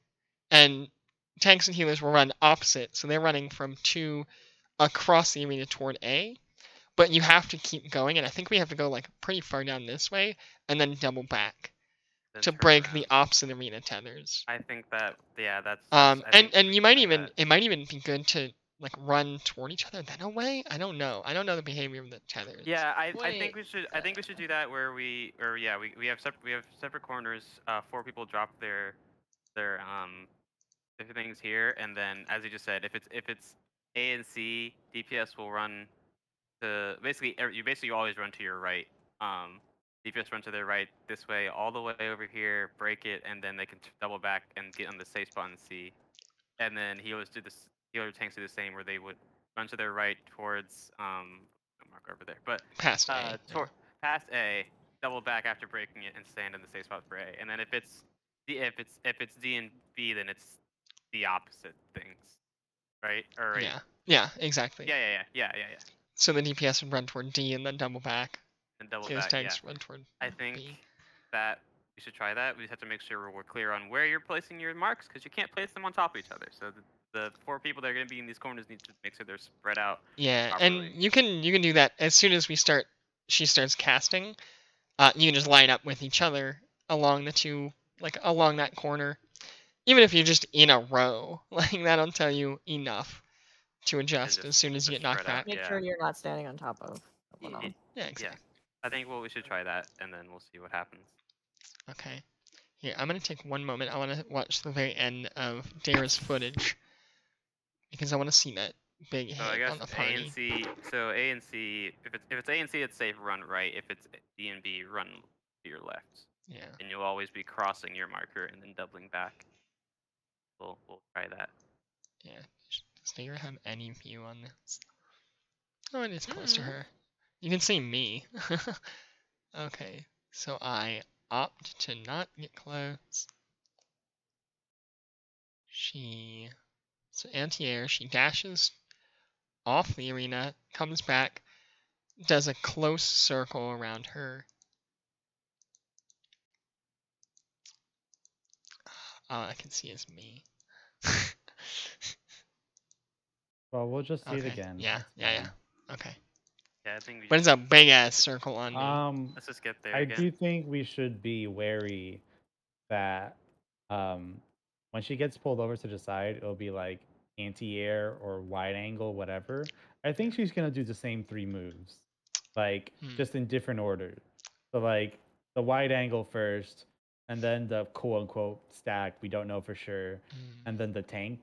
and tanks and healers will run opposite. So they're running from 2 across the arena toward A. But you have to keep going, and I think we have to go like pretty far down this way, and then double back Then to turn break around. the opposite arena tethers. I think that that's. And you might even it might even be good to like run toward each other then away. I don't know the behavior of the tethers. Yeah, I Wait, think we should do that where we have separate corners. 4 people drop their different things here, and then as you just said, if it's A and C, DPS will run to you always run to your right. DPS run to their right this way all the way over here, break it, and then they can double back and get on the safe spot in C. And then healers do this. Healer tanks do the same, where they would run to their right towards mark over there, but Past A. Yeah. past A, double back after breaking it, and stand in the safe spot for A. And then if it's D and B, then it's the opposite things, right? Or right? Yeah, exactly. Yeah. So the DPS would run toward D and then double back. And double Those back. tanks run toward I think B. that we should try that. We just have to make sure we're clear on where you're placing your marks, because you can't place them on top of each other. So the 4 people that are going to be in these corners need to make sure they're spread out. Yeah, properly. and you can do that as soon as she starts casting. You can just line up with each other along the 2, like along that corner. Even if you're just in a row, like that'll tell you enough to adjust as soon as you get knocked back. Make sure you're not standing on top of someone else. Yeah, exactly. I think we should try that, and then we'll see what happens. Okay. Here, I'm gonna take 1 moment. I want to watch the very end of Dara's footage because I want to see that big hit So I guess on the party. A and C. So A and C. If it's A and C, it's safe. Run right. If it's D and B, run to your left. Yeah. And you'll always be crossing your marker and then doubling back. We'll try that. Yeah. Does Dara have any view on this? Oh, it is close to her. You can see me. Okay. So I opt to not get close. So anti-air, she dashes off the arena, comes back, does a close circle around her. All I can see is me. Well, we'll just see it Okay. again. Yeah. Okay. Yeah, I think. But it's a big ass circle on me. Let's just get there. I again. do think we should be wary that when she gets pulled over to the side, it'll be like anti-air or wide angle, whatever. I think she's gonna do the same 3 moves, like just in different order. So like the wide angle first, and then the quote unquote stack, we don't know for sure, and then the tank.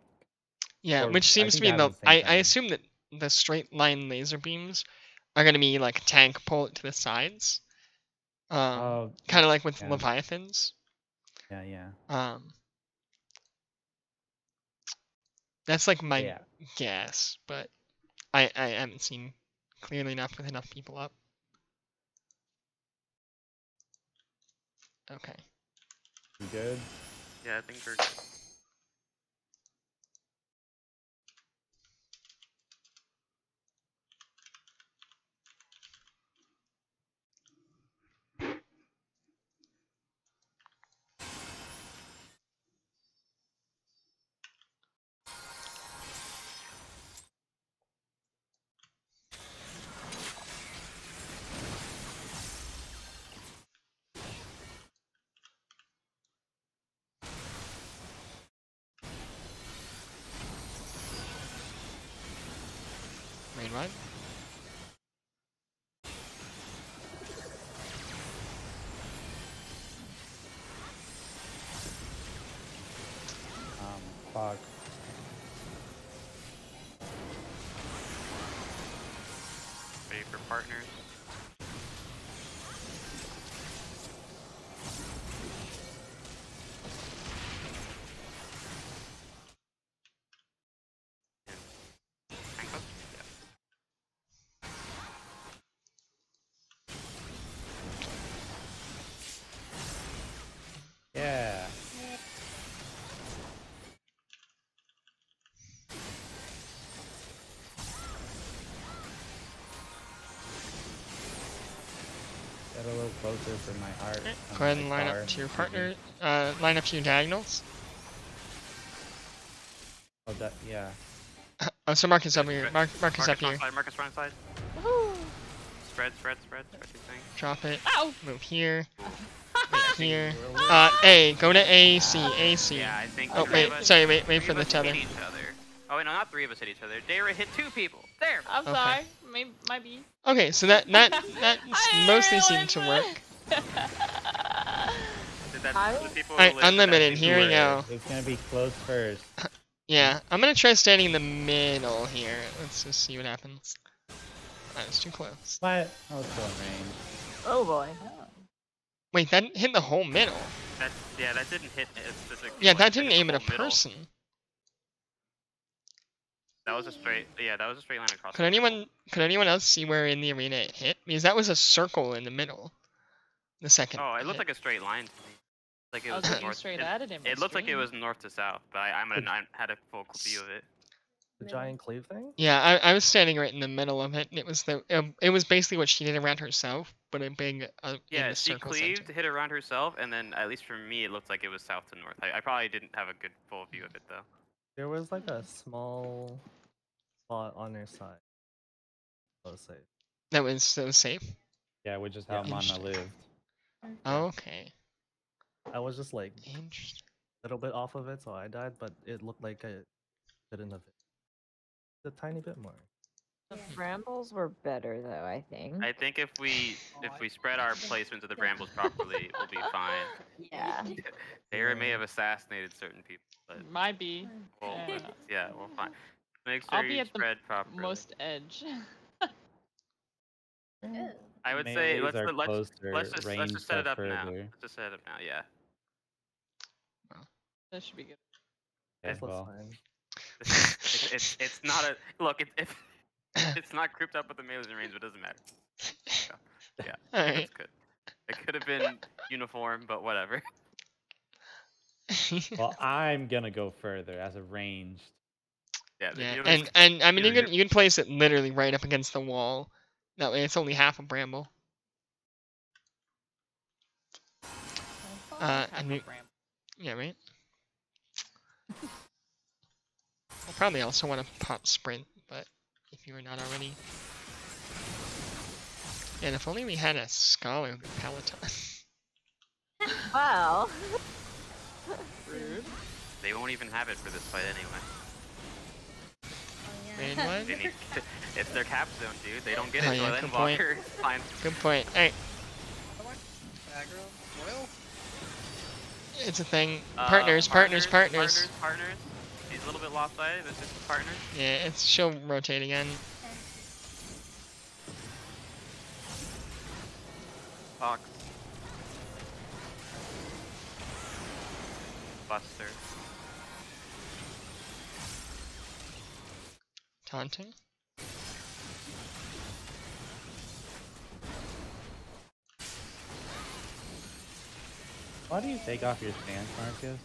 Yeah, Or which seems I to think be they have the. the same I time. assume that the straight line laser beams are gonna be like tank pull it to the sides. Kind of like with yeah. Leviathans. Yeah. That's like my guess, but I haven't seen clearly enough with enough people up. Okay. You good? Yeah, I think we're good. Main one. Fuck. Ready for partners. Handcuffs? Yeah. Get a little closer for my heart. Okay. on Go ahead my and line car. up to your Mhm. partner. Line up to your diagonals. Oh, that, yeah. Oh, so Marcus up here. Spread- Marcus up here. Side, Marcus front side. Woohoo! Spread your thing. Drop it. Ow! Move here. Wait I think here. We're a little- A. Go to AC. AC. Yeah, I think Oh, three wait. of us, Sorry, wait three for of the us tether. hit each other. Oh wait, no, not three of us hit each other. Dara hit 2 people. There. I'm Okay. sorry. Maybe might be. Okay, so that mostly seemed to work. Did that I- the people Alright, who lived unlimited, that here we people- go. It's gonna be close first. Yeah, I'm gonna try standing in the middle here. Let's just see what happens. That was too close. What? Oh, it's still in range. Oh boy. Wait, that hit the whole middle. Yeah, that didn't hit a specific. Yeah, people, that it hit didn't the aim at a whole middle. person. That was a straight. Yeah, that was a straight line across. Could anyone else see where in the arena it hit? Because that was a circle in the middle. The second. Oh, it looked hit. like a straight line to me. Like it I was was looking north. straight it, at it in my it looked like it stream. was north to south, but I had a full view of it. The giant cleave thing? Yeah, I was standing right in the middle of it, and it was basically what she did around herself, but a big in Yeah, the she circle cleaved, center. hit around herself, and then at least for me, it looked like it was south to north. I probably didn't have a good full view of it though. There was like a small spot on her side. That was safe. That was safe. Yeah, which is how Yeah. Mana Interesting. lived. Okay. I was just like Interesting. a little bit off of it, so I died, but it looked like I couldn't have hit a tiny bit more. The brambles were better though, I think. I think if we spread our placements of the brambles properly, we'll be fine. Yeah. Dara may have assassinated certain people, but Might be. we'll, Yeah. yeah, we'll find. Make sure I'll be you at the spread properly. Most edge. Good. I would say Melees are let's closer, just ranged set it are up now. further. Let's just set it up now. Yeah. That should be good. Okay, This looks well, fine. It's not a look. If it's not grouped up with the melees in range, it doesn't matter. So, yeah, Alright. that's good. It could have been uniform, but whatever. well, I'm gonna go further as a ranged. Yeah. the Yeah, melees- and I mean either you can place it literally right up against the wall. That way it's only half a bramble. Half and a we, ram. yeah, right. I'll probably also want to pop sprint, but if you were not already. And if only we had a scholar with Peloton. Wow. Rude. They won't even have it for this fight anyway. Oh, Main yeah. one? They need, it's their cap zone, dude. They don't get it Oh, until yeah, then good point. Walker. Fine. Good point. Alright, Aggro. Royal. it's a thing. Uh, Partners. Partners. He's a little bit lopsided, but just partners. Yeah, she'll rotate again. Fox. Buster. Taunting. Why do you take off your stance, Marcus?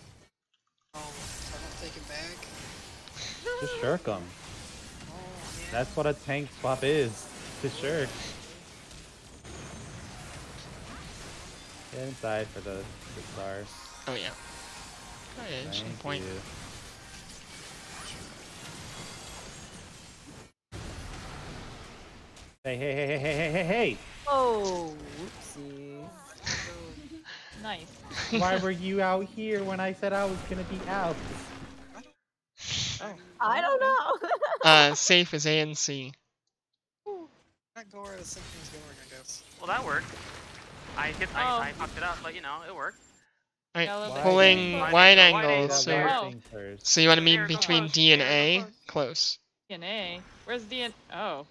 Oh, so I don't take it back. Just shirk them. Oh, man. That's what a tank swap is. To shirk. Get inside for the stars. Oh yeah. Oh yeah, interesting Thank point. you. Hey, hey, hey, hey, hey, hey, hey, hey! Oh, whoopsies. Nice. Why were you out here when I said I was gonna be out? Oh, I don't know. Safe is A and C. not go where the something's going, I guess. Well, that worked. I fucked it up, but you know, it worked. Alright, Yellow Wide pulling angle. wide Wide angle. angle. So, That Oh. thing first. so you want to meet There, go between close. D and There, go A? close. Close. DNA. Where's DNA? Oh.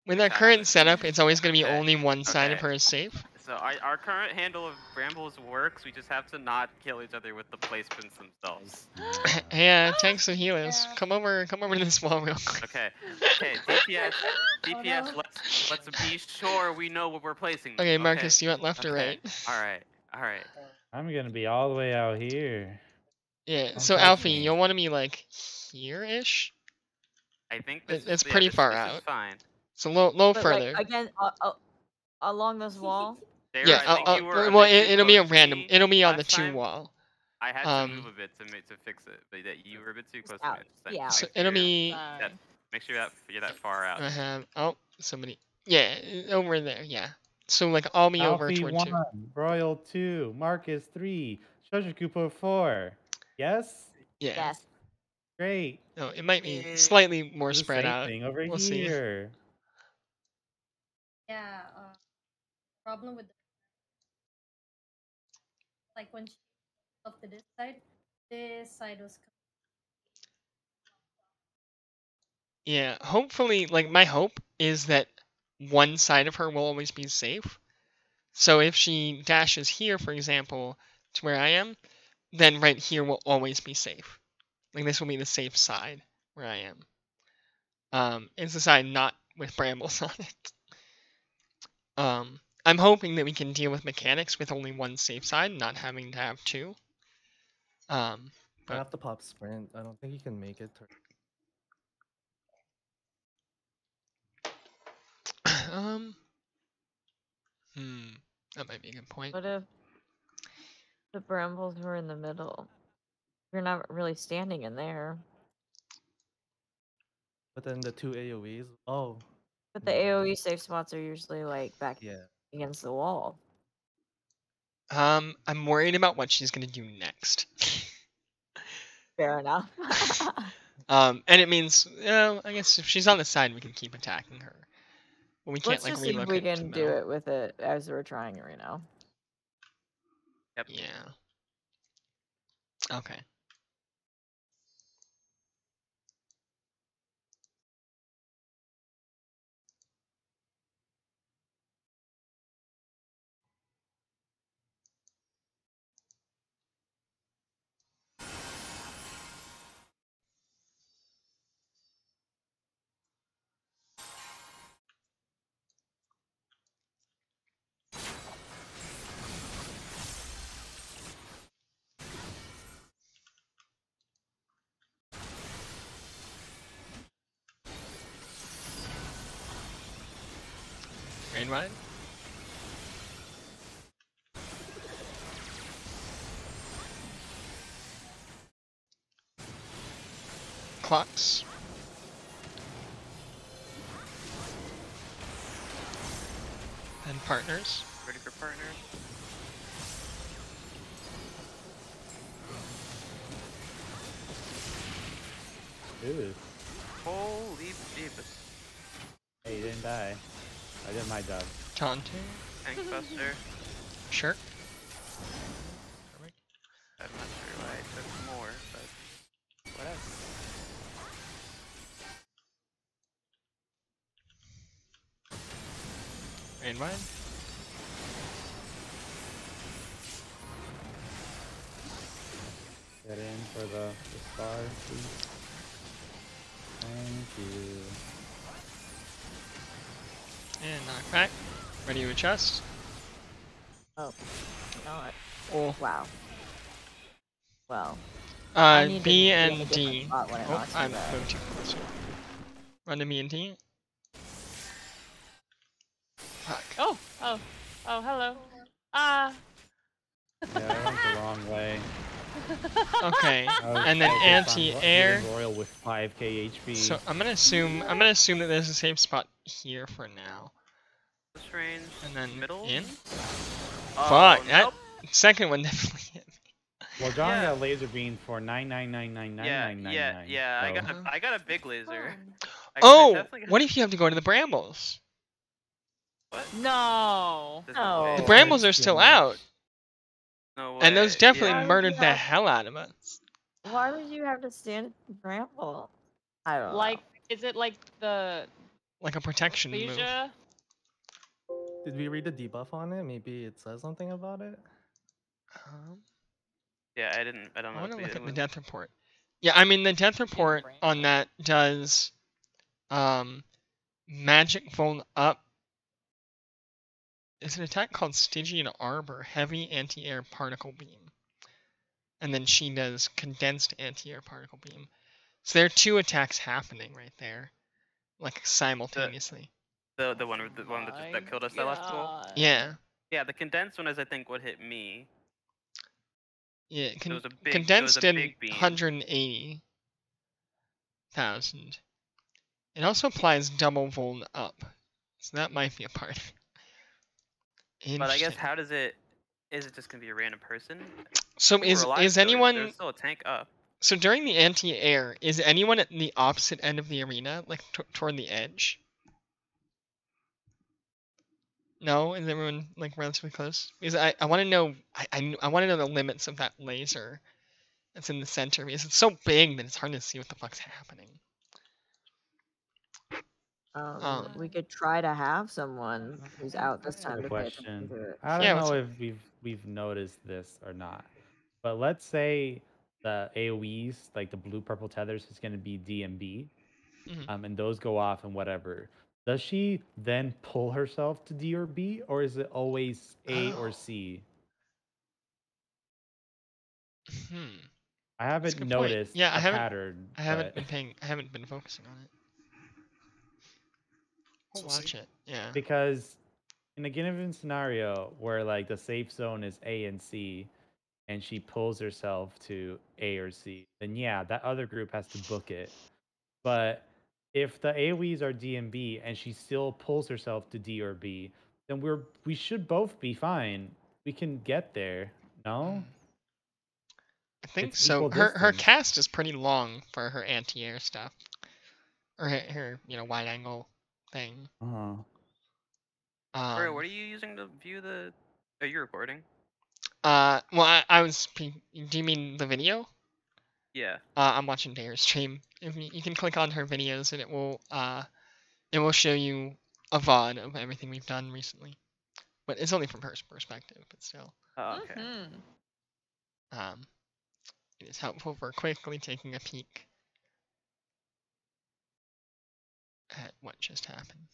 With our That current happened. setup, it's always going to be Okay, only one side of okay. her is safe. So our current handle of brambles works. We just have to not kill each other with the placements themselves. Yeah, tanks and healers. Yeah. Come over to this wall real quick. Okay. Okay. DPS. DPS. no. Let's be sure we know what we're placing. Okay, Marcus, you want left or Okay. right? All right. All right. I'm gonna be all the way out here. Yeah, Don't so touch Alfie, me. you'll want to be like here-ish? I think this It's is, yeah, pretty this, far this out. is fine. So low But further. like again, along this wall. There, Yeah, I think you were a well, bit too it'll be a close to random. me It'll be on the last 2 time. wall. I had to move a bit to fix it, but that you were a bit too close to me. out. Just Yeah. make So sure it'll you're- be. that, make sure that you're that far out. I have. Oh, somebody. Yeah, over there. Yeah. So like I'll be over Alfie toward 1, 2. Royal 2, Marcus 3, Shoshikupo 4. Yes? Yeah. Yes. Great. No, it might be slightly more The spread same out. thing over We'll see. here. Yeah. Problem with like when she up to this side was. Yeah. Hopefully, like my hope is that one side of her will always be safe. So if she dashes here, for example, to where I am, then right here will always be safe. Like this will be the safe side where I am. It's the side not with brambles on it. I'm hoping that we can deal with mechanics with only one safe side, not having to have 2. I have to pop sprint. I don't think you can make it. That might be a good point. What if the brambles were in the middle? You're not really standing in there. But then the 2 AoEs. Oh. But the AoE safe spots are usually like back Yeah. against the wall. I'm worried about what she's gonna do next. Fair enough. And it means, I guess if she's on the side, we can keep attacking her. But we can't Let's like just see if we relocate to can the do middle. it with it as we're trying it right now. Yep. Yeah. Okay. Rain Ride? Clocks. And partners. Ready for partner? Ooh. Holy jeebus. Hey, you didn't die. I did my job. Taunting. Tank buster. Sure. I'm not sure why I took more, but whatever. Rain Ride. Get in for the star, please. Thank you. And knockback. Ready to adjust. Oh, not. Oh. Wow. Well. I need to B be in a and different D. spot when it Oh, knocks me I'm back. going too close. Run to B and D. Fuck. Oh, hello. Ah. Yeah, I went the wrong way. Okay, I was and then focused on anti-air. hitting Royal with 5k HP. So I'm gonna assume that there's a safe spot here for now. This range. And then Middle. in. Oh, Fuck, that nope. second one definitely hit me. Well, John Yeah. got laser beam for 9999999. Yeah. So. I got a big laser. I Oh, definitely got- what if you have to go to the brambles? What? No. There's no way. The Oh. brambles are That's still too much. out, No way. and those definitely yeah. murdered the Yeah. hell out of us. Why would you have to stand at the bramble? I don't Like, know. is it like the Like a protection move. Leisure? Did we read the debuff on it? Maybe it says something about it. Yeah, I don't I know. want to if look it at the was- death report. Yeah, I mean the death report on that does magic fold up. It's an attack called Stygian Arbor, heavy anti-air particle beam. And then she does condensed anti-air particle beam. So there are two attacks happening right there, like simultaneously. The one that killed us that last goal. God. Yeah. Yeah, the condensed one is I think what hit me. Yeah, It was a big. condensed it was a did big beam. 180,000. It also applies double volt up, so that might be a part. But I guess Interesting. how does it? Is it just gonna be a random person? So People were alive is still, anyone? There's still a tank up. So during the anti-air, is anyone at the opposite end of the arena, like toward the edge? No, is everyone like relatively close? Because I want to know I want to know the limits of that laser that's in the center because it's so big that it's hard to see what the fuck's happening. We could try to have someone who's out this I have time a to pay attention question. to it. I don't Yeah, know if we've noticed this or not, but let's say the AOEs, like the blue purple tethers, is going to be DMB, Mhm. and those go off and whatever. Does she then pull herself to D or B, or is it always A or Oh. C? Hmm. I a haven't good point. noticed Yeah, I a haven't- pattern. I haven't but- been focusing on it. We'll So see. watch it. Yeah. because in a given scenario where like the safe zone is A and C, and she pulls herself to A or C, then yeah, that other group has to book it. But if the AoEs are D and B and she still pulls herself to D or B, then we should both be fine. We can get there. No? I think It's so. equal Her distance. cast is pretty long for her anti-air stuff, or her wide angle thing. Uh-huh. Bro, what are you using to view the? Are you recording? Well, I was. Do you mean the video? Yeah. I'm watching Dare's stream. If you can click on her videos, and it will show you a VOD of everything we've done recently. But it's only from her perspective, but still. Oh, okay. Mhm. It is helpful for quickly taking a peek at what just happened.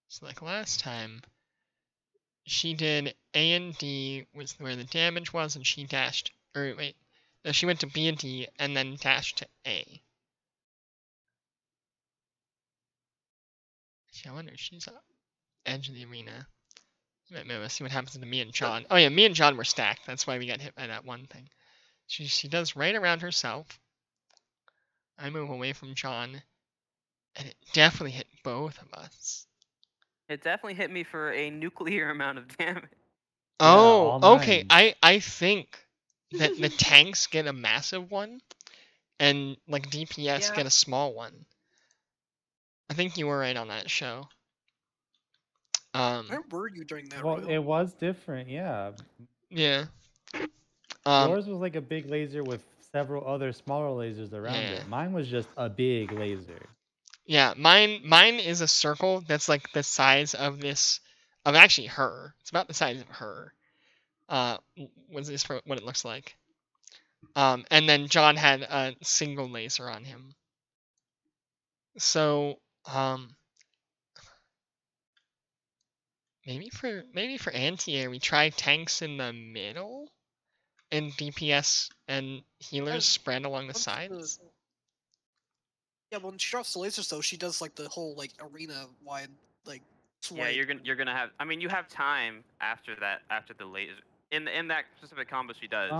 So like last time, she did A and D was where the damage was, and she dashed. Or wait, no, she went to B and D and then dashed to A. I wonder if she's up edge of the arena. Maybe see what happens to me and John. Oh yeah, me and John were stacked. That's why we got hit by that one thing. She does right around herself. I move away from John, and it definitely hit both of us. It definitely hit me for a nuclear amount of damage. Oh, all okay. nines. I think that the tanks get a massive one, and like DPS Yeah. get a small one. I think you were right on that show. Where were you during that? Well, Royal? it was different, yeah. Yeah. Yours was like a big laser with several other smaller lasers around Yeah. it. Mine was just a big laser. Yeah, mine is a circle that's like the size of this, of actually her. It's about the size of her. Was this what it looks like? And then John had a single laser on him. So, maybe for anti-air we try tanks in the middle, and DPS and healers spread along the Once sides. Yeah, when she drops the lasers though, she does like the whole like arena wide like Yeah, swipe. you're gonna have. I mean, you have time after that, after the laser. In that specific combo she does,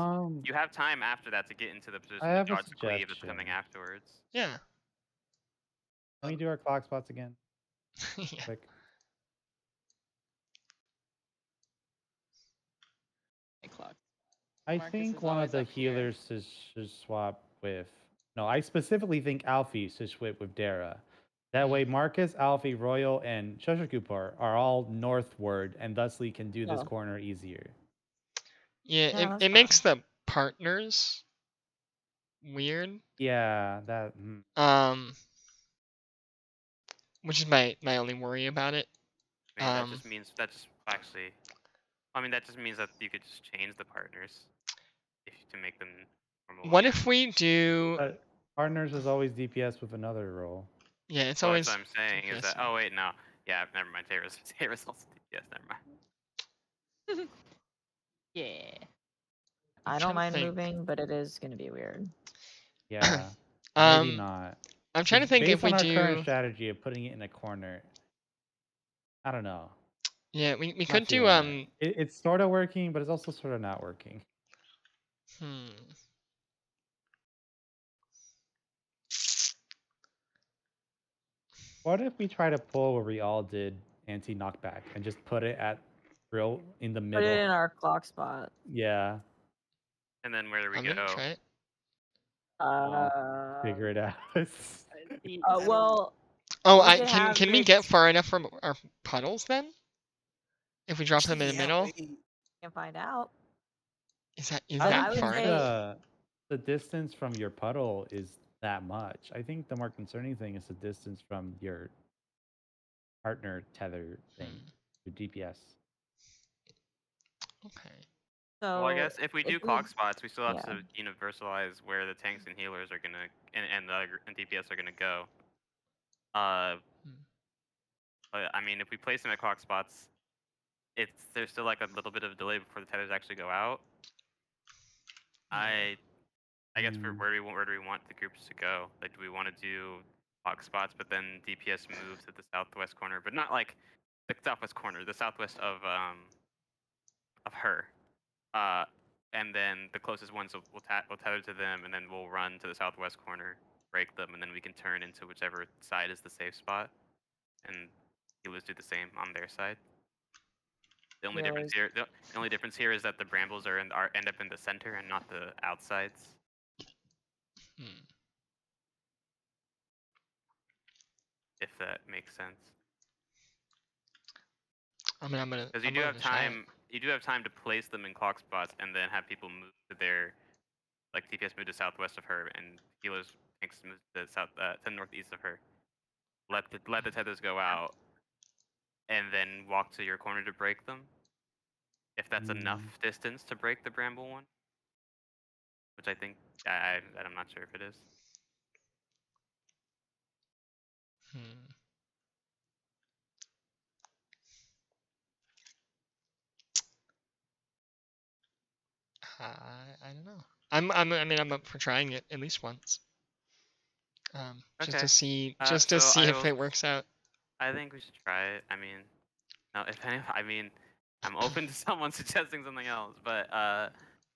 you have time after that to get into the position I to have a dodge the cleave that's coming suggestion. afterwards. Yeah. Can we do our clock spots again? Yeah. Quick. Clock. I Marcus think is one of always the up here. healers should swap with. No, I specifically think Alfie should swap with Dara. That way, Marcus, Alfie, Royal, and Shoshikupar are all northward, and thusly can do this Yeah. corner easier. Yeah, Yeah, that's it fine. makes the partners weird. Yeah, that. Which is my only worry about it. I mean, that just means that just actually. I mean, that just means that you could just change the partners to make them normal. What if we do? Partners is always DPS with another role. Yeah, it's Well, always. that's what I'm saying is that. DPS. Oh wait, no. Yeah, never mind. Terra's also DPS. Never mind. Yeah. I I'm don't trying to mind think. moving, but it is gonna be weird. Yeah. Maybe not. I'm trying to think based if we on our do. current strategy of putting it in a corner. I don't know. Yeah, we Not could do feeling it. It's sort of working, but it's also sort of not working. What if we try to pull where we all did anti-knockback and just put it at real in the middle? Put it in our clock spot. Yeah. And then where do we Let me go? try it. Figure it out. Well. Oh, we could have can we this- get far enough from our puddles then? If we drop them in the middle? Can find out. Is I that would far say- enough? The distance from your puddle is that much. I think the more concerning thing is the distance from your partner tether thing to DPS. Okay. So Well, I guess if we do clock spots, we still have yeah. to universalize where the tanks and healers are gonna and DPS are gonna go. But I mean, if we place them at clock spots, there's still like a little bit of a delay before the tethers actually go out. I guess for where do we want the groups to go? Like, do we want to do clock spots, but then DPS move to the southwest corner, but not like the southwest corner, the southwest of her. And then the closest ones we'll tether to them, and then we'll run to the southwest corner, break them, and then we can turn into whichever side is the safe spot, and healers do the same on their side. The only difference here, the only difference here is that the brambles end up in the center and not the outsides. If that makes sense. I mean, I'm gonna. Because you do have time. You do have time to place them in clock spots, and then have people move to their, like DPS move to southwest of her, and healers tanks move to to northeast of her. Let the tethers go out, and then walk to your corner to break them. If that's enough distance to break the bramble one, which I think I'm not sure if it is. I don't know. I mean, I'm up for trying it at least once. Just to see, if it works out. I think we should try it. I mean, no, I'm open to someone suggesting something else, but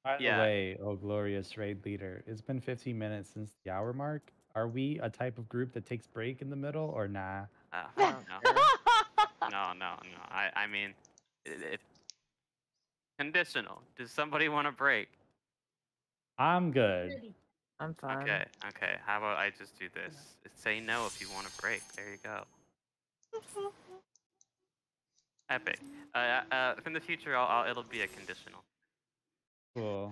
By the way, oh glorious raid leader, it's been 15 minutes since the hour mark. Are we a type of group that takes break in the middle or nah? I don't know. No. I mean, it's conditional. Does somebody want to break? I'm good. I'm fine. Okay. How about I just do this? Say no if you want to break. There you go. Epic. In the future, it'll be a conditional. Cool.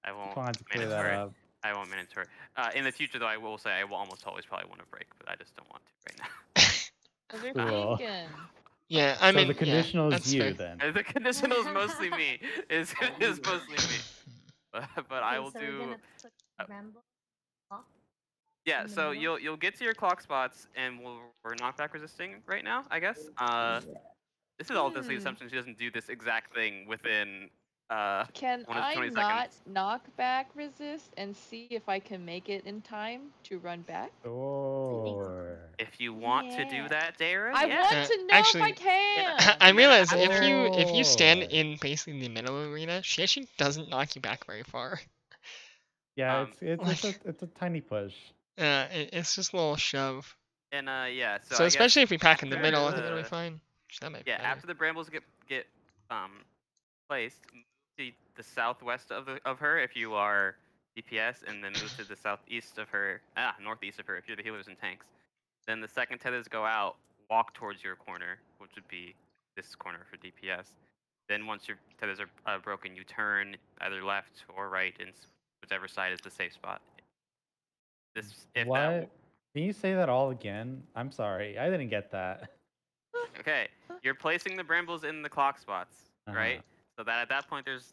I won't. Want to clear that up. I won't mandatory. In the future, though, I will say I will almost always probably want to break, but I just don't want to right now. Cool. Yeah, I mean, the conditional is you fair. then. The conditional is mostly me. Is mostly me. But I will so do. We're gonna put Rambo off Yeah, in the so middle? you'll get to your clock spots, and we're knockback resisting right now, I guess. This is all just the assumption she doesn't do this exact thing within Can 20 I not seconds. knock back resist and see if I can make it in time to run back? Sure. If you want to do Yeah. that, Dara, I yeah. want to know if I actually, can. Yeah. I And then realize after- if you stand Sure. in basically the middle of the arena, she actually doesn't knock you back very far. Yeah, like- it's a tiny push. It's just a little shove. And yeah, so So I especially guess if we pack in the after middle, I think it'll be fine. That might be Yeah, better. after the brambles get placed, move to the southwest of her if you are DPS, and then move to the southeast of her, northeast of her if you're the healers and tanks. Then the second tethers go out, walk towards your corner, which would be this corner for DPS. Then once your tethers are broken, you turn either left or right, and whichever side is the safe spot. What? Can you say that all again? I'm sorry, I didn't get that. Okay, you're placing the brambles in the clock spots, right? Uh-huh. So that at that point there's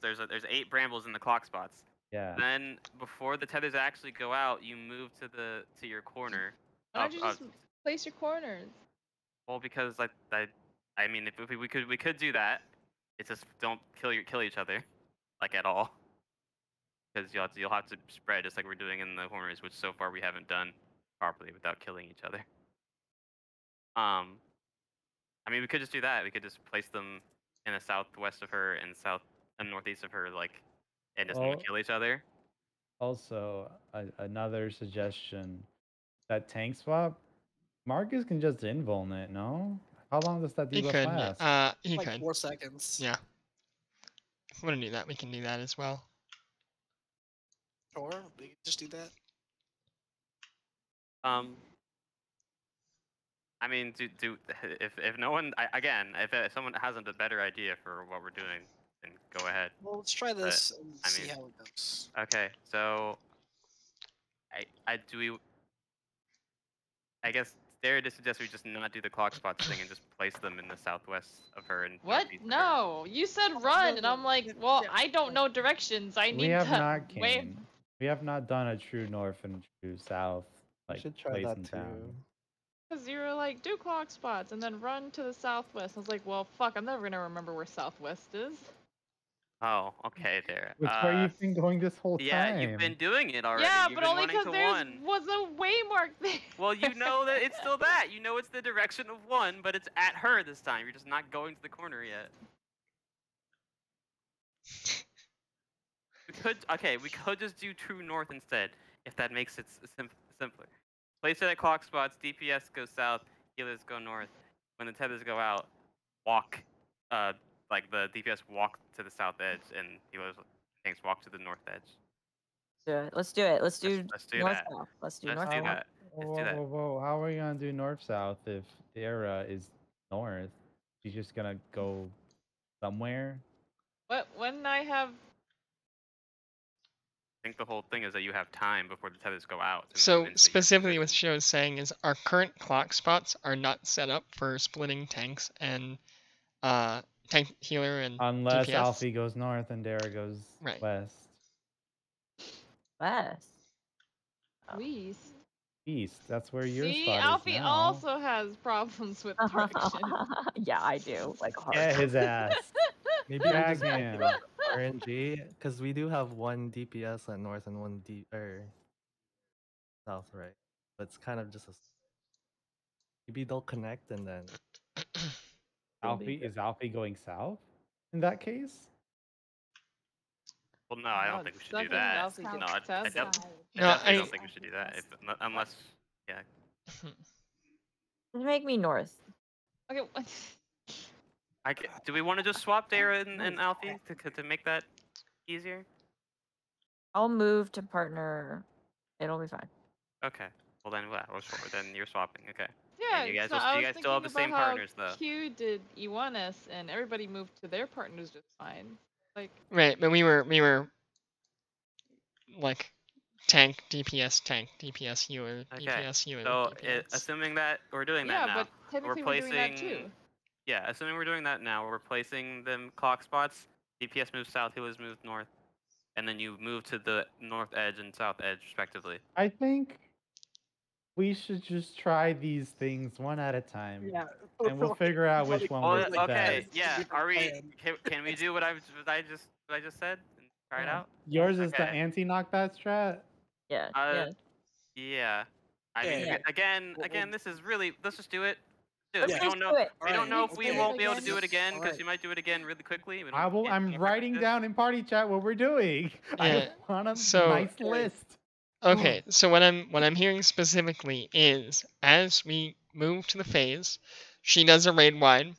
8 brambles in the clock spots. Yeah. Then before the tethers actually go out, you move to your corner. Why don't you just place your corners? Well, because I mean if we could do that. It's just don't kill each other, like at all. Because you'll have to spread just like we're doing in the corners, which so far we haven't done properly without killing each other. I mean, we could just do that. We could just place them in the southwest of her and south and northeast of her, like, and just Well, kill each other. Also, another suggestion: that tank swap, Marcus can just invuln it. No, how long does that He debuff could. last? He Like could. 4 seconds. Yeah. If we want to do that, we can do that as well. Sure, we can just do that. I mean, if no one if someone has a better idea for what we're doing, then go ahead. Well, let's try this and I see mean- how it goes. Okay, so I guess Dara just suggests we just not do the clock spots thing and just place them in the southwest of her and What? northeast of her. No, you said run, and I'm like, well, I don't know directions. I need We have to not, wave. Kane. We have not done a true north and true south. We Like should try place that and too. down. Because you were like, do clock spots and then run to the southwest. I was like, well, fuck, I'm never gonna remember where southwest is. Oh, okay, there. Which where you've been going this whole Yeah, time. you've been doing it already. Yeah, You've but been only running because to there one. was a waymark there. Well, you know that it's still that. You know it's the direction of one, but it's at her this time. You're just not going to the corner yet. We could just do true north instead, if that makes it simpler. Place it at clock spots. DPS go south. Healers go north. When the tethers go out, walk. Like the DPS walk to the south edge, and healers tanks walk to the north edge. Let's do it. Let's do Let's do north that. south. Let's do Let's north do south. that. Let's do that. Whoa. How are we gonna do north south if Dara is north? She's just gonna go somewhere. What? When I have. I think the whole thing is that you have time before the tethers go out. to move So into your specifically, what position. Show is saying is our current clock spots are not set up for splitting tanks and tank healer and Unless DPS. Alfie goes north and Dara goes Right. west. West. Oh. Please. East. That's where your See, spot Alfie is now. also has problems with direction. Yeah, I do. Like hard. Get his ass. Maybe we Drag just make him. it RNG, because we do have one DPS at north and one south, right? But it's kind of just a. Maybe they'll connect and then. Is Alfie going south? In that case, Well, no, I No, don't think we should do something that. else we No, could I test. definitely No, I- don't think we should do that. Unless, yeah. Make me north. Okay. What? Do we want to just swap Dara and Alfie to make that easier? I'll move to partner. It'll be fine. Okay. Well then, then you're swapping. Okay. Yeah, you guys so will- I you was guys still have thinking the same about how partners, though. Q did E9S, and everybody moved to their partners just fine. Like, Right, but we were like tank DPS healer Okay, DPS healer So, DPS. assuming that we're doing yeah, that now, but technically we're doing that too. placing- yeah, assuming we're doing that now, we're replacing them clock spots. DPS moves south, healers move north, and then you move to the north edge and south edge respectively. I think we should just try these things one at a time. Yeah. and we'll figure out which one Oh, was the okay, best. yeah. different Are we? plan. Can we do what I just said and try it out? Yours is the Okay. anti-knockback strat. Yeah, Uh, yeah. Yeah. I mean, Yeah. again, this is really. Let's just do it. Do it. Let's We Yeah. just don't know. do it. We don't Alright, know if let's we do it won't be able to again. do it again because Alright. you might do it again really quickly. We don't, I'm can't writing predict down in party chat what we're doing. Yeah, I want a so- nice Okay. list. Okay, so what I'm hearing specifically is as we move to the phase, she does a raid wide.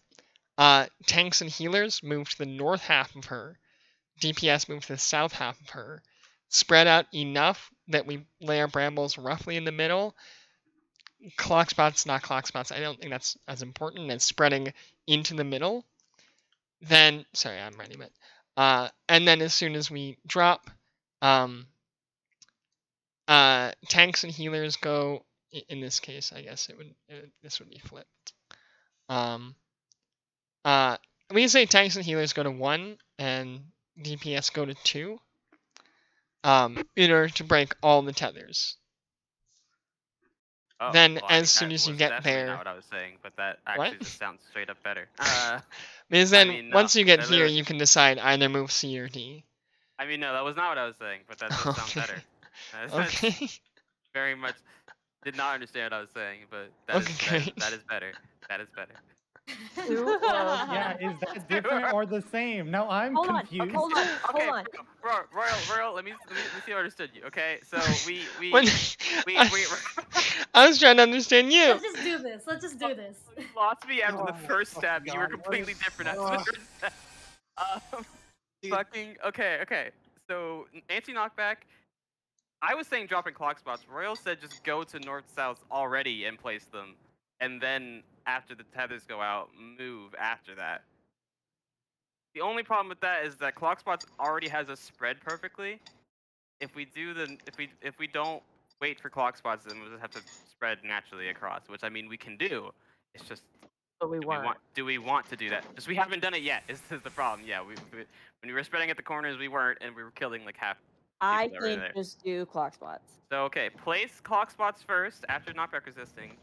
Tanks and healers move to the north half of her. DPS move to the south half of her. Spread out enough that we lay our brambles roughly in the middle. Clock spots, not clock spots. I don't think that's as important as spreading into the middle. Then, sorry, I'm ready, but and then as soon as we drop, tanks and healers go. In this case, I guess this would be flipped. We can say tanks and healers go to 1 and DPS go to 2. In order to break all the tethers. Oh, Then well, I mean, as soon that as you was get definitely there- not what I was saying, but that actually What? just sounds straight up better. Because then mean, no, once you get that here, literally- you can decide either move C or D. I mean, no, that was not what I was saying, but that does sound Okay. better. That's Okay. very much did not understand what I was saying, but that Okay, is great. better. That is better. Yeah, is that different or the same? No, I'm Hold on, confused. hold on, Okay, hold on. Royal, let me see if I understood you. Okay, so we When- we I was trying to understand you. Let's just do this. Let's just do this. you lost me after the Oh, first step. You were God. completely different after the Ugh. first step. Dude. Fucking okay. So anti-knockback. I was saying dropping clock spots. Royal said just go to north-south already and place them, and then after the tethers go out, move after that. The only problem with that is that clock spots already has us spread perfectly. If we don't wait for clock spots, then we'll just have to spread naturally across, which I mean we can do. It's just But we weren't. do we want to do that? Just we haven't done it yet. Is the problem? Yeah, we when we were spreading at the corners, we weren't, and we were killing like half. I people that were think there. just do clock spots. So okay, place clock spots first after knockback resisting,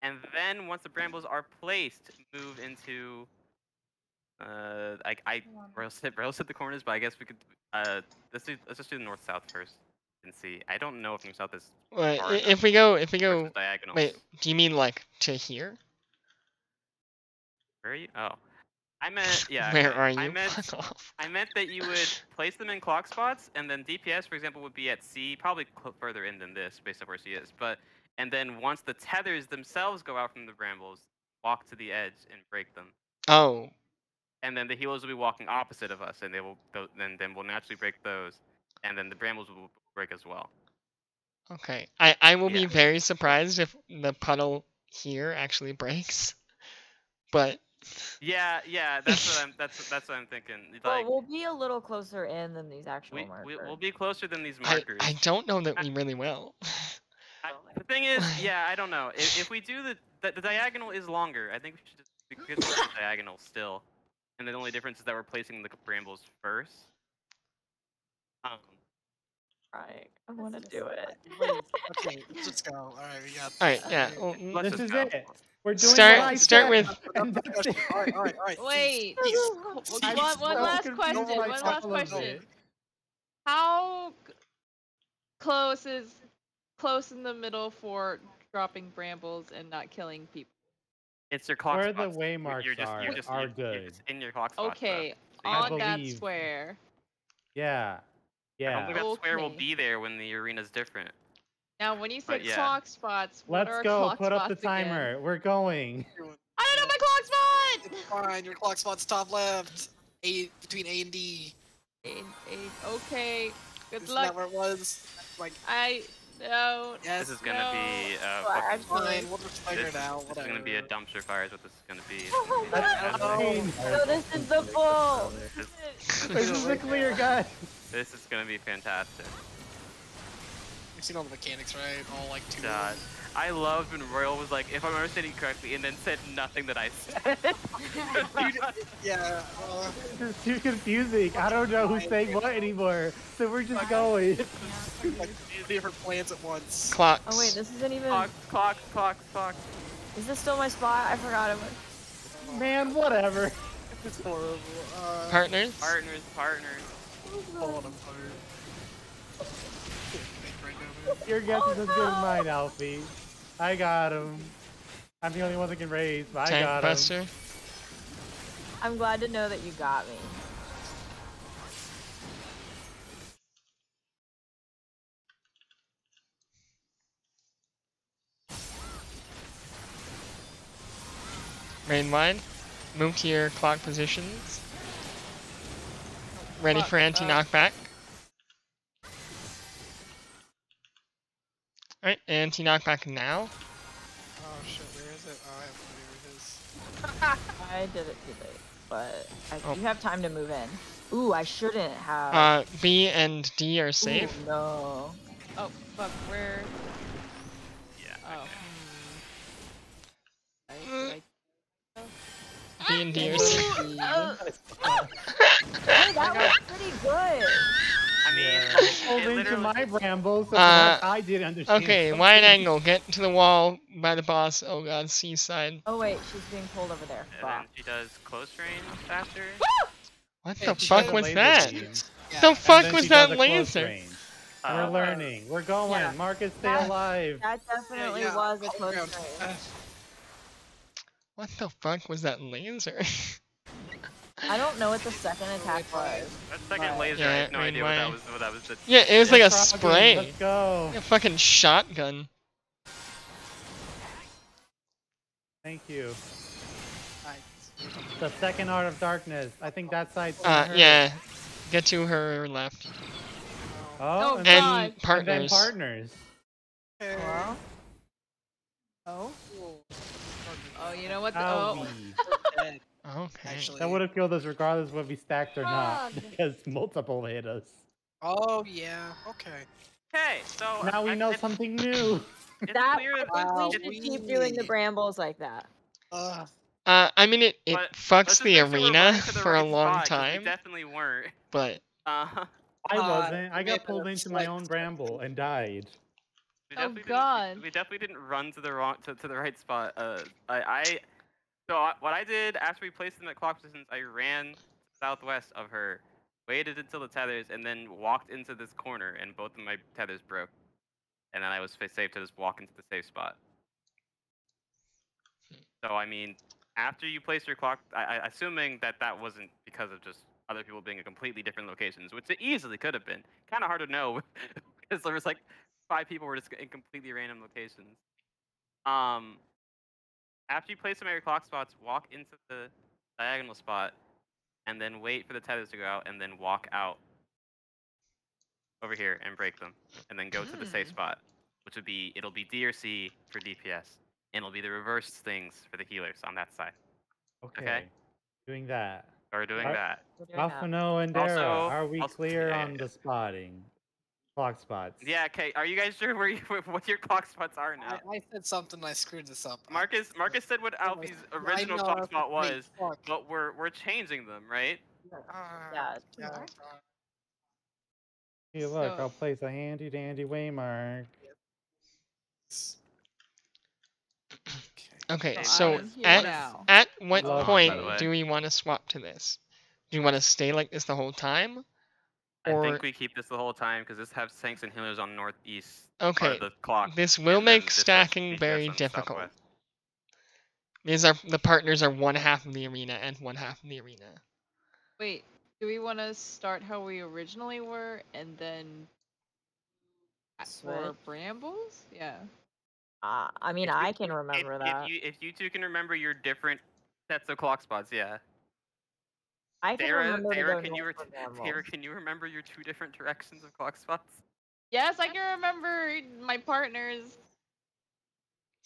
and then once the brambles are placed, move into. Royal hit the corners, but I guess we could. Let's just do the north south first and see. I don't know if north south is. Wait, far enough if we go, versus diagonals. wait, do you mean like to here? Where are you? Oh, I meant yeah. Where okay. are you? I meant Fuck off. I meant that you would place them in clock spots, and then DPS, for example, would be at C, probably further in than this, based on where C is. And then once the tethers themselves go out from the brambles, walk to the edge and break them. Oh, And then the healers will be walking opposite of us, and then we'll naturally break those, and then the brambles will break as well. okay. I will be Yeah. very surprised if the puddle here actually breaks. But Yeah, that's what I'm thinking. Well, Like we'll be a little closer in than these actual markers. we'll be closer than these I markers. don't know that we really will. The thing is, yeah, I don't know. If we do the diagonal is longer, I think we could do the diagonal still. And the only difference is that we're placing the brambles first. Right. I want to do it. Okay, let's just go. Alright, we got. Alright, yeah. Well, Let's This just is go. it. We're doing Start- what I start said, with- and that's it. Alright. Wait. I'm One so last confused question. by One last all of question. it. How close is close in the middle for dropping brambles and not killing people? It's your clock Where the spots. waymarks You're are you're good. just in your clock spots. Okay, I on that believe- square. Yeah. I don't Yeah. think that square will Okay. be there when the arena's different. Now, when you But say yeah. clock spots, what Let's are go. clock Put up the spots again? timer. We're going. I don't know my clock spot. It's fine, your clock spot's top left. Between A and D. Okay. Good Isn't luck. that where it was? Like, I don't. yes. This is gonna be Flash. Fine, we'll just figure it out. this is Whatever. gonna be a dumpster fire. Is what this is gonna be. So this is the full. This is the clear, guys. This is gonna be fantastic. You've seen all the mechanics, right? All like two. God. I loved when Royal was like, if I'm understanding correctly, and then said nothing that I said. Yeah. This is too confusing. I don't know who's saying what anymore. So we're just going. Like different plans at once. Clocks. Oh wait, this isn't even. Clocks. Is this still my spot? I forgot it was. Man, whatever. It's horrible. Partners? Partners. Falling apart. Right now, man. Your guess is as good as mine, Alfie. I got him. I'm the only one that can raise, but I Tank got Buster. him. I'm glad to know that you got me. Rain wide. Move to your clock positions. Ready for anti-knockback. Alright, anti-knockback now. Oh shit, where is it? Oh, I have no idea where it is. I did it too late, but Oh. you have time to move in. Ooh, I shouldn't have. B and D are Ooh, safe. no. Oh, fuck, where? Yeah. Oh. Okay. B and D are safe. Hey, that was pretty good. I mean, Yeah. like, Pulled it into literally. my bramble, so perhaps I didn't understand. Okay, wide something. angle. Get to the wall by the boss. Oh god, seaside. Oh wait, she's being pulled over there. And then Fuck. she does close range faster. What Hey, the she fuck did a was laser that? beam. Yeah. The And fuck then was she that does a close laser? range. We're Uh, learning. We're going. Yeah. Marcus, stay That- alive. That definitely yeah, was a all close around. range. What the fuck was that laser? I don't know what the second attack was. that second Right. laser, I Yeah, have no idea what anyway. that was. What that was. The Yeah, it was like a Froggy, spray. Let's go. A fucking shotgun. Thank you. Nice. The second art of darkness. I think that side's gonna hurt. Yeah. Get to her left. Oh, Oh, and, God. then, And and then partners. partners. Well. Oh. Oh, you know what? Owie. Dead, Okay. actually. That would have killed us regardless of if we stacked or not, Frog. because multiple hit us. Oh yeah. Okay. Okay, so Now we know it's something new. That clear that Wow, we should keep doing the we- brambles like that. I mean, it But let's fucks just the make sure we're arena running to the for a right long spot, 'cause time, We definitely weren't. but Uh, I wasn't. I we got made pulled a into my slight own mistake. bramble and died. we Oh, definitely God. Didn't, we definitely didn't run to the to the right spot. What I did after we placed them at clock positions, I ran southwest of her, waited until the tethers, and then walked into this corner, and both of my tethers broke. And then I was safe to just walk into the safe spot. So I mean, after you place your clock, assuming that wasn't because of just other people being in completely different locations, which it easily could have been. Kind of hard to know because there was like 5 people were just in completely random locations. After you place them at your clock spots, walk into the diagonal spot, and then wait for the tethers to go out, and then walk out over here and break them, and then go to the safe spot, which would be it'll be D or C for DPS, and it'll be the reverse things for the healers on that side. Okay. Doing that. So we're doing Alright. that. We're doing that. Alphano and Dara, Also- are we also- clear yeah, on yeah. the spotting? Clock spots. Yeah. Okay. Are you guys sure what your clock spots are now? I said something. I screwed this up. Marcus said what Alfie's original I know, clock spot wait, was, fuck. but we're changing them, right? Yeah. Yeah. Hey, look, So- I'll place a handy dandy waymark. okay. So So I'm here at now. at what Love point by the way. do we want to swap to this? Do you want to stay like this the whole time? I Or think we keep this the whole time because this has tanks and healers on northeast part okay, of the clock. this will and then make this has stacking DPS very on the difficult. southwest. These are the partners are one half of the arena and one half of the arena. Wait, do we want to start how we originally were and then for Switch? brambles? Yeah. I mean, If you- I can remember that. If you two can remember your different sets of clock spots, yeah. I can remember to Sarah, go can you north for brambles. Sarah, can you remember your 2 different directions of clock spots? Yes, I can remember my partners.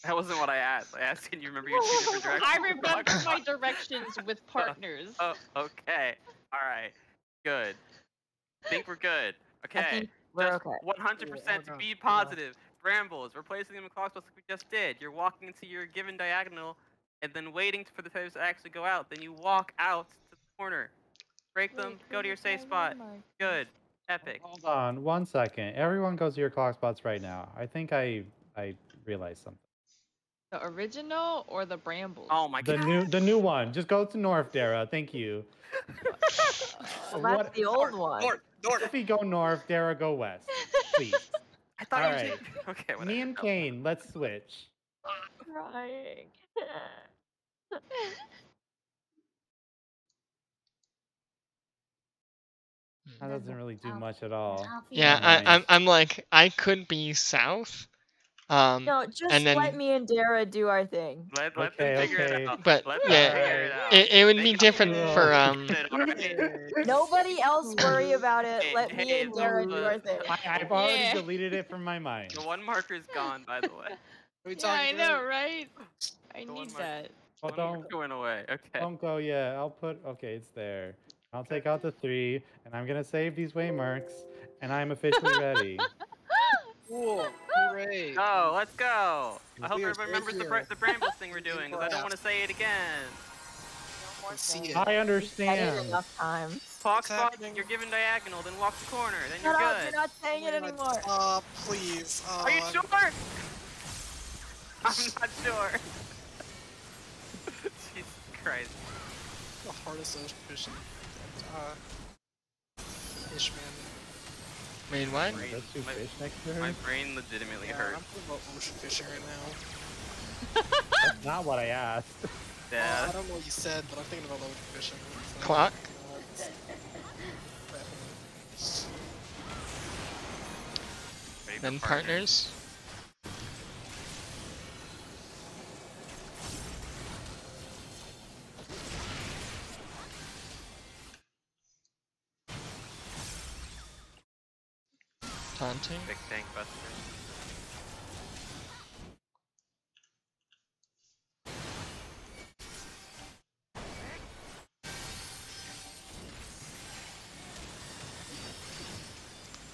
That wasn't what I asked. I asked, can you remember your 2 different directions? I of remember clock my spots? directions with partners. Oh, okay. All right. Good. Think we're good. I Okay. think we're Just okay. 100% to no, be no. positive. Brambles, we're placing them in clock spots like we just did. You're walking into your given diagonal and then waiting for the players to actually go out. Then you walk out to the corner. Break them, go to your safe spot. Good. Epic. Hold on 1 second. Everyone goes to your clock spots right now. I think I realized something. The original or the brambles? Oh my god. The new one. Just go to north, Dara. Thank you. Well, that's the old one. North. If we go north, Dara, go west. Please. I thought All you right. said. Okay, whatever. Me and Kane, let's switch. Crying. That doesn't really do much at all. Yeah, Never mind. I'm like I could be south. No, just and then let me and Dara do our thing. Let Okay, them figure okay. it out. But Let yeah, them figure it out. it would be Make it different easy. for Alright. Nobody else worry about it. Hey, Let me hey, and Dara it's do all our thing. I've already Yeah. deleted it from my mind. The one marker's gone, by the way. Yeah, I know, right? I The one need mark- that. Well, One marker's going away. Okay. don't go yet. I'll put. Okay, it's there. I'll take out the 3, and I'm gonna save these waymarks, and I'm officially ready. Cool. Hooray. Oh, let's go! I hope Clear, everybody remembers clear. the brambles thing we're doing, because I don't want to say it again. No more See things. it. I Said it understand. enough times. Talk What's spot, happening? you're giving diagonal, then walk the corner, then Shut you're up, good. you're not saying it anymore. Please. Are you sure? I'm not sure. Jesus Christ. The hardest ocean. Fish man. wait, what? Brain- Let's do my- fish next to My her. brain legitimately Yeah, hurts. I'm thinking about ocean fishing right now. That's not what I asked. Yeah. I don't know what you said, but I'm thinking about ocean fishing. So- Clock. Ready for Then partner. partners. Taunting. Big tank buster.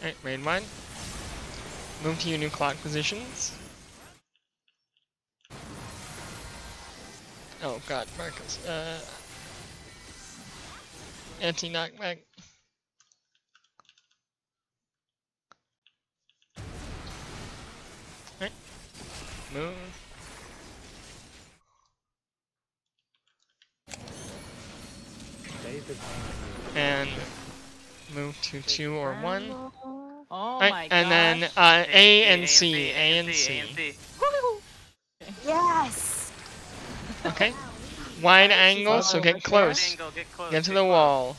Alright, raid 1. Move to your new clock positions. Oh god, Marcus. Anti-knockback. Alright. Move. Save the tank. And move to 2 or 1. Oh Alright, my and then gosh. A and C. A and C. Yes! Okay. Wide angle, Alright, so she's get over close. Angle, get close. Get to get the close. wall.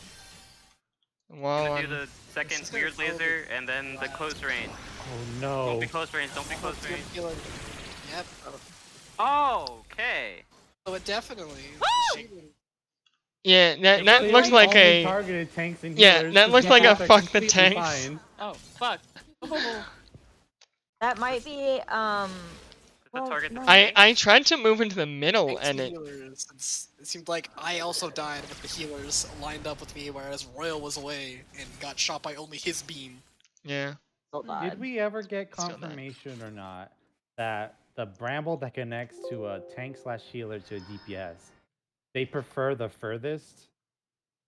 Wall Gonna do on. the second This is weird gonna laser and then the close range. Oh Don't no. be close range. Don't be close range. Yep. Oh, okay. So it definitely. shooting. Yeah, that Clearly looks like only a. targeted tanks and Yeah, healers that is looks like a not fuck the completely tanks. fine. Oh, fuck. Oh. That might be, The well, target. no. I tried to move into the middle Tanks and it. healers. It seemed like I also died with the healers lined up with me, whereas Royal was away and got shot by only his beam. Yeah. Still died. Did we ever get Still not. confirmation or not that the bramble that connects to a tank / healer to a DPS, they prefer the furthest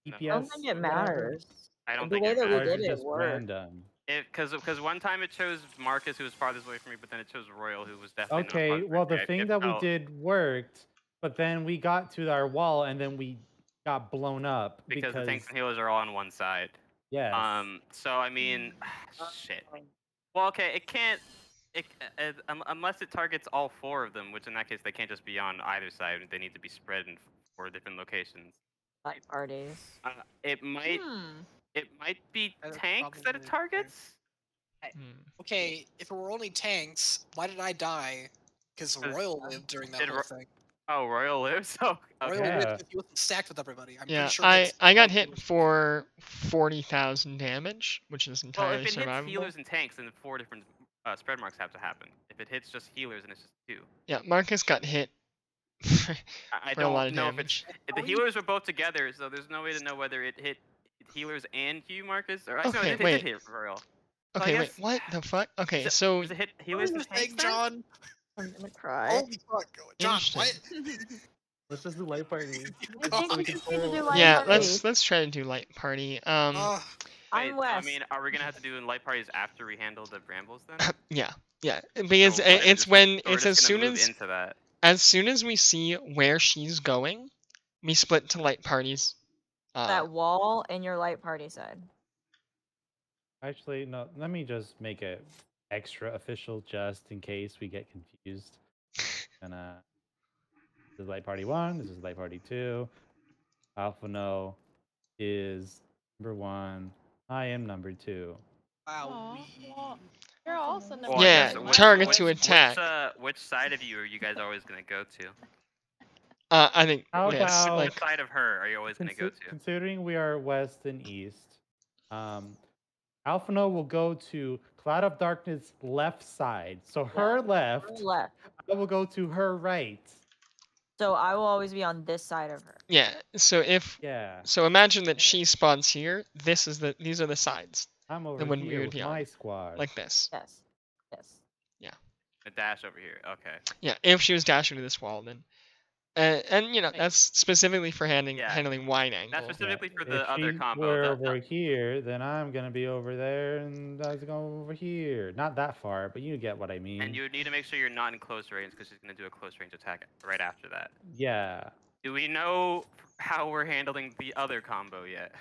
No. DPS? I don't think it or whatever? matters. I don't The think way it that we Or is matters. did it it just worked. random? Because one time it chose Marcus, who was farthest away from me, but then it chose Royal, who was definitely not Okay, farthest well away. the I thing feel- that we oh, did worked, but then we got to our wall and then we got blown up because the tanks and healers are all on one side. yes. So I mean, shit. Well, okay, it can't. Unless it targets all 4 of them, which in that case they can't just be on either side. They need to be spread in 4 different locations. Night parties. It might. Hmm. It might be That's tanks that it probably- targets. Hmm. Okay, if it were only tanks, why did I die? Because 'Cause- Royal lived during that Did whole Ro- thing. Oh, Royal lives. Oh, Royal okay. Yeah. lived because he wasn't stacked with everybody. I'm Yeah, pretty sure I it's- got hit for 40,000 damage, which is Well, entirely if it hits survivable. healers and tanks, then 4 different spread marks have to happen. If it hits just healers, then it's just 2. Yeah, Marcus got hit. I For a lot don't of know damage. if the healers were both together, so there's no way to know whether it hit healers and you, Marcus. Or actually, Okay, no, it wait. did hit Royal. So I Okay, wait, guess- what the fuck? Okay, Does it- so Does it hit What healers are you and tanks saying, then? John? I'm gonna cry. Holy fuck, John! What? Let's just do light party. I think we should do light yeah, parties. let's try to do light party. Ugh. I'm Wait, West. I mean, are we gonna have to do light parties after we handle the brambles then? Yeah, because So we're it's just- when so we're it's just as gonna soon move as into that. as soon as we see where she's going, we split to light parties. That wall and your light party side. Actually, no. Let me just make it extra official, just in case we get confused. And this is light party 1. This is light party 2. Alpha No is number 1. I am number 2. Wow. Aw, well, you're also number Well, I Yeah, guess one. target to attack. Which side of you are you guys always gonna go to? I think How Which, this, about- which like, side of her are you always gonna go to? Considering we are west and east, Alphano will go to Cloud of Darkness left side. So her left, Left. I will go to her right. So I will always be on this side of her. yeah. So if Yeah, so, imagine that she spawns here. These are the sides, I'm over when we here would with be my on. squad. like this. Yes. Yes. The dash over here. Okay. Yeah, if she was dashing to this wall, then. And you know that's specifically for handling wide angle. That's specifically for if the other she combo. were That- over here, then I'm gonna be over there, and I was going over here. Not that far, but you get what I mean. and you would need to make sure you're not in close range because she's gonna do a close range attack right after that. Yeah. Do we know how we're handling the other combo yet?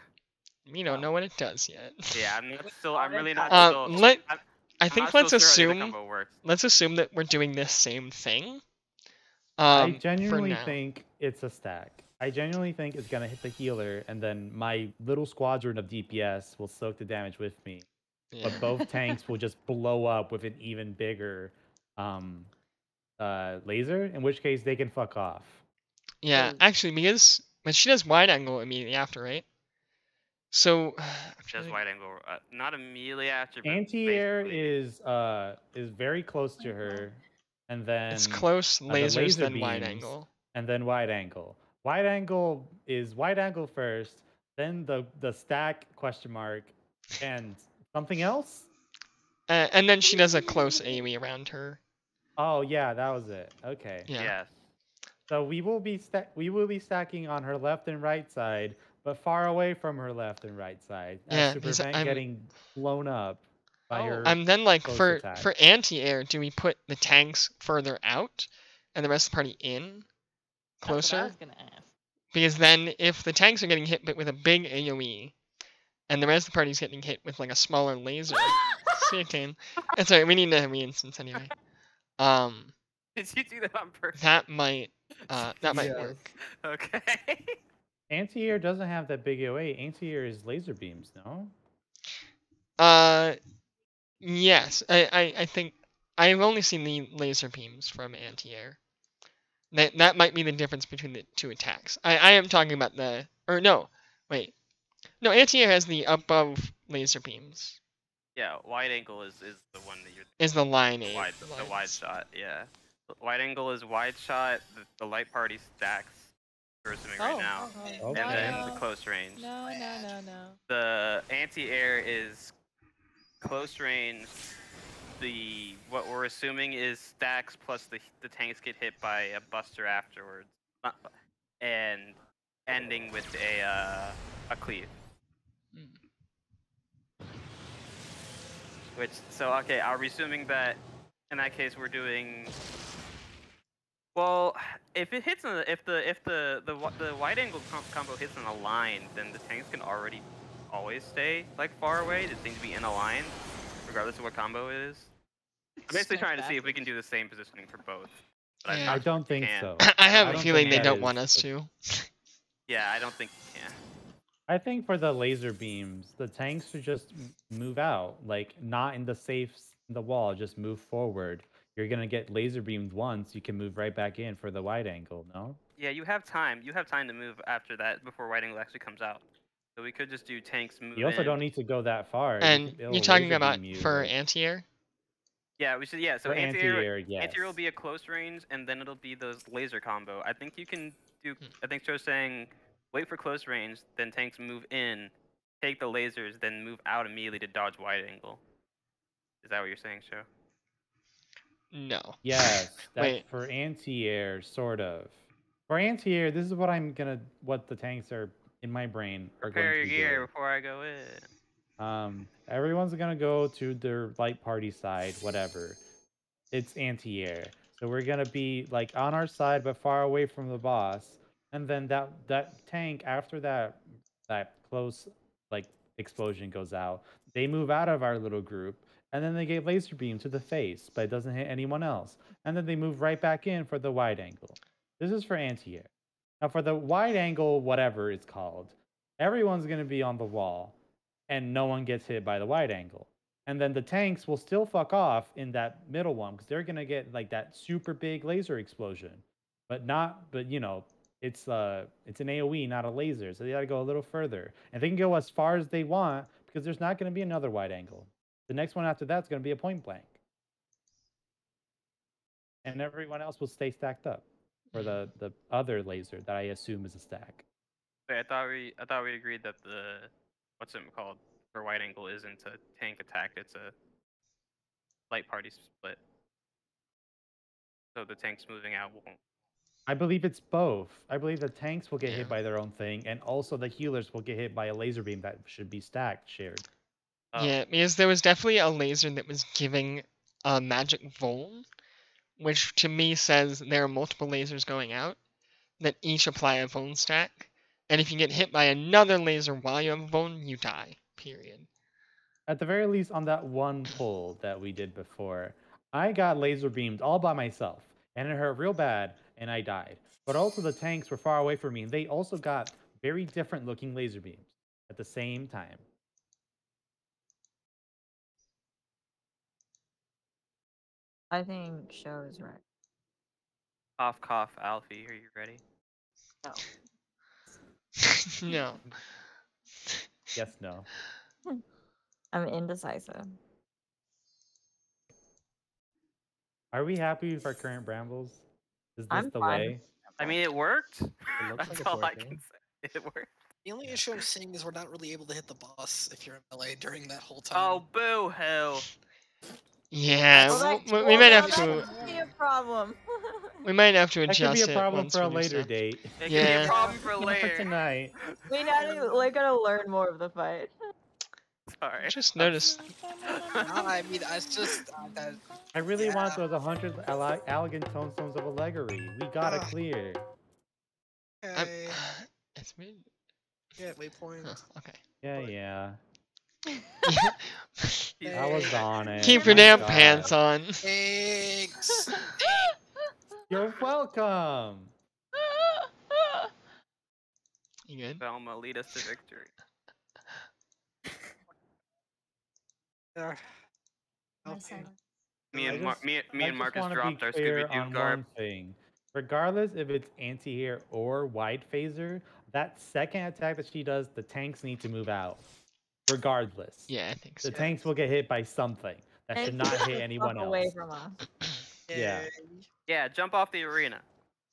We don't know what it does yet. Yeah, I'm really not still. I I'm think not let's still sure how the assume combo works. let's assume that we're doing this same thing. I For genuinely now. think it's a stack. I genuinely think it's gonna hit the healer, and then my little squadron of DPS will soak the damage with me. Yeah. But both tanks will just blow up with an even bigger laser, in which case they can fuck off. Yeah, actually, but she does wide angle immediately after, right? So I'm trying Just to- wide angle, not immediately after. But Anti-air basically- is very close to her, and then it's close the lasers laser then wide beams, angle. and then wide angle. Wide angle is wide angle first, then the stack question mark, and something else. And then she does a close AoE around her. Oh yeah, that was it. Okay. Yeah. Yes. So we will be stacking on her left and right side, but far away from her left and right side, Yeah, to because prevent getting blown up by Oh. her. And then like close for attack. anti-air, do we put the tanks further out and the rest of the party in That's what I closer? was gonna ask. Because then if the tanks are getting hit with a big AoE and the rest of the party's getting hit with like a smaller laser, Satan. It's alright, we need a re-instance anyway. Did you do that on purpose? That might Yes. work. Okay. Anti-air doesn't have that big OA. Anti-air is laser beams, no? Yes, I think I've only seen the laser beams from anti-air. That might be the difference between the two attacks. I am talking about no, anti-air has the above laser beams. Yeah, wide angle is the one that you're. Is the line The aid. wide, the wide shot, yeah. Wide angle is wide shot. The light party stacks. We're assuming right now, Okay. and then No. the close range. No. The anti-air is close range. What we're assuming is stacks plus the tanks get hit by a buster afterwards, and ending with a cleave. Okay, are we assuming that in that case we're doing? Well, if it hits on if the wide angle combo hits on a line, then the tanks can always stay like far away. They seem to be in a line, regardless of what combo it is. I'm basically trying to see if we can do the same positioning for both. But Yeah. I don't we think can. so. I have I a don't feeling think they that don't is want us the- to. Yeah, I don't think we can. I think for the laser beams, the tanks should just move out, like not in the wall, just move forward. You're gonna get laser beamed once, you can move right back in for the wide angle, no? Yeah, you have time. You have time to move after that before wide angle actually comes out. So we could just do tanks move. You also in. don't need to go that far. And it'll you're talking laser about beam you, for like, anti-air? Yeah, we should. Yeah, so for anti-air, anti-air, yes. anti-air will be a close range, and then it'll be those laser combo. I think you can do. Hmm. I think Joe's saying, wait for close range, then tanks move in, take the lasers, then move out immediately to dodge wide angle. Is that what you're saying, Joe? No. Yes, that's Wait. for anti-air, sort of. For anti-air, this is what the tanks are in my brain are Prepare going your to be gear doing. before I go in. Everyone's gonna go to their light party side, whatever. It's anti-air. So we're gonna be like on our side but far away from the boss. And then that tank after that close like explosion goes out, they move out of our little group and then they get laser beam to the face, but it doesn't hit anyone else. And then they move right back in for the wide angle. This is for anti-air. Now for the wide angle, whatever it's called, everyone's gonna be on the wall and no one gets hit by the wide angle. And then the tanks will still fuck off in that middle one because they're gonna get like that super big laser explosion. But you know, it's an AoE, not a laser. So they gotta go a little further. And they can go as far as they want because there's not gonna be another wide angle. The next one after that's gonna be a point blank. And everyone else will stay stacked up for the other laser that I assume is a stack. Wait, I thought we agreed that the what's it called for wide angle isn't a tank attack, it's a light party split. So the tanks moving out won't. I believe it's both. I believe the tanks will get Yeah. hit by their own thing, and also the healers will get hit by a laser beam that should be stacked, shared. Oh. Yeah, because there was definitely a laser that was giving a magic volt, which to me says there are multiple lasers going out that each apply a volt stack. And if you get hit by another laser while you have a volt, you die. Period. At the very least, on that one pull that we did before, I got laser beamed all by myself, and it hurt real bad, and I died. But also the tanks were far away from me, and they also got very different looking laser beams at the same time. I think Show is right. Cough, cough, Alfie, are you ready? No. No. Yes, no. I'm indecisive. Are we happy with our current brambles? Is this I'm the fine. way? I mean, it worked. It looks like That's it's all I working. can say. It worked. The only issue I'm seeing is we're not really able to hit the boss if you're in melee during that whole time. Oh, boo hoo. Yeah, Well, we might have that to. could be a problem. We might have to That could be adjust a it problem once for a we do later stuff. date. It could be Yeah. a problem for Not for later. tonight. We gotta learn more of the fight. Sorry. I just noticed. I mean, it's just that. I really want Yeah. those 100 elegant tonestones of Allegory. We gotta Ugh. clear. Okay. It's me. Yeah, waypoint. Huh, okay. Yeah. He's- I was on it. Keep your My damn God. pants on. Thanks. You're welcome. You good? Velma, lead us to victory. There. My Okay. silence. Me I and just- me I and just Marcus wanna dropped be our clear Scooby-Doo on garb. one thing. Regardless if it's anti-air or wide phaser, that second attack that she does, the tanks need to move out. Regardless. Yeah, I think The so. tanks will get hit by something. That should not hit anyone Fuck away else. from us. Yeah. Yeah, jump off the arena.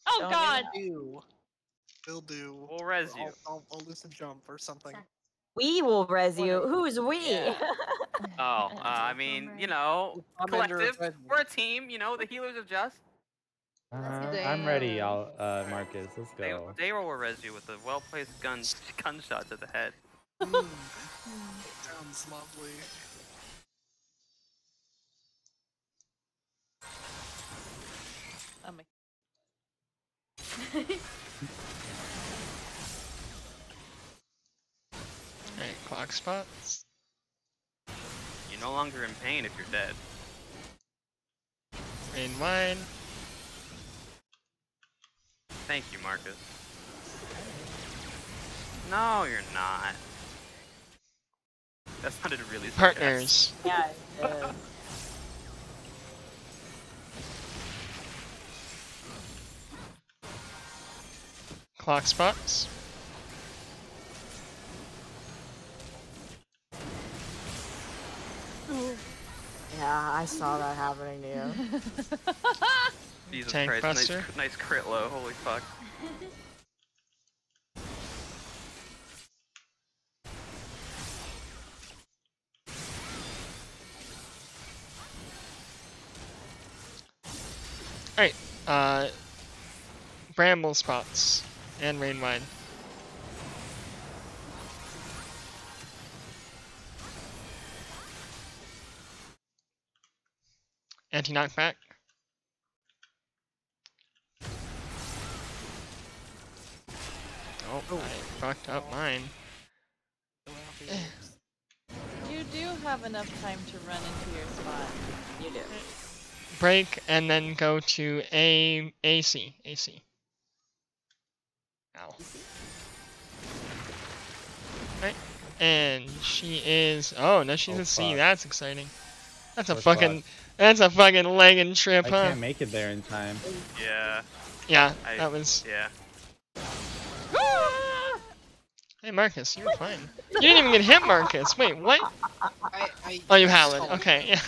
Oh Don't God. Do. Will do. We'll res you. I'll lose a jump or something. We will res you. Whatever. Who's we? Yeah. Oh, I mean, you know, I'm under collective. red. We're a team. You know, the healers are just. I'm ready, Marcus. Let's They go. they will res you with a well-placed gunshot to the head. Sounds lovely. Oh my. Alright, clock spots. You're no longer in pain if you're dead. Rain wine. Thank you, Marcus. No, you're not. That sounded really sarcastic. Partners. Yeah, it is. Clock spots. Yeah, I saw that happening to you. Jesus Tank Christ, buster. nice crit low, holy fuck. Alright, bramble spots and rain wine. Anti-knockback. Oh, I fucked up mine. You do have enough time to run into your spot. You do. Break and then go to AC. Ow. Right. And she is. Oh, no, she's Oh, a C. fuck. That's exciting. That's a We're fucking. fucked. That's a fucking leg and trip, I huh? can't make it there in time. Yeah. Yeah, that was. Yeah. Hey, Marcus, you're fine. You didn't even get hit, Marcus. Wait, what? Oh, you Howled. Okay, yeah.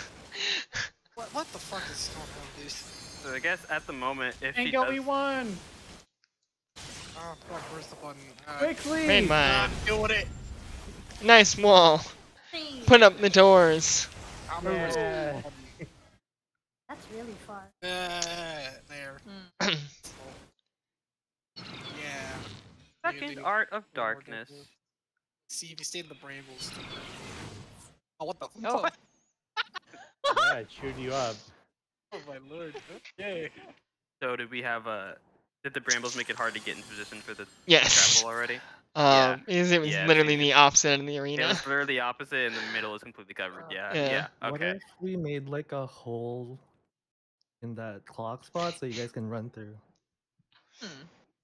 What the fuck is going on, dude? So I guess at the moment, if she Angle does, E1! Oh fuck, where's the button? Quickly! Made I'm mine. doing it! Nice wall. Hey, Put up the doors. I'm Yeah. that's really far. There. Hmm. Yeah. second art of darkness. See if you stay in the brambles. Oh, what the Oh. fuck? Yeah, it chewed you up. Oh my lord. Okay. So did we have did the brambles make it hard to get in position for the Yes. grapple already? Because it was Yeah, literally see, the opposite end of the It arena. was literally the opposite, and the middle is completely covered. Yeah. Yeah. What Okay. if we made like a hole in that clock spot so you guys can run through? Hmm.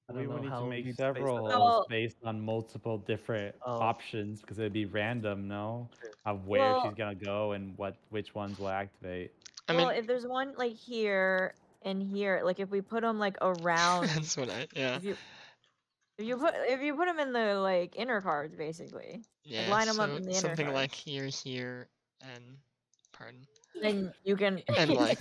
I We don't would know need to how make you'd space several that holes out. So- based on multiple different Oh. options because it'd be random, no? True. Of where Well- she's gonna go and which ones will activate. I well, mean, if there's one like here and here, like if we put them like around, that's what I. Yeah. if you put them in the like inner cards, basically, Yeah. line 'em up So in the inner something like cards. here, and. Pardon. then you can. And like.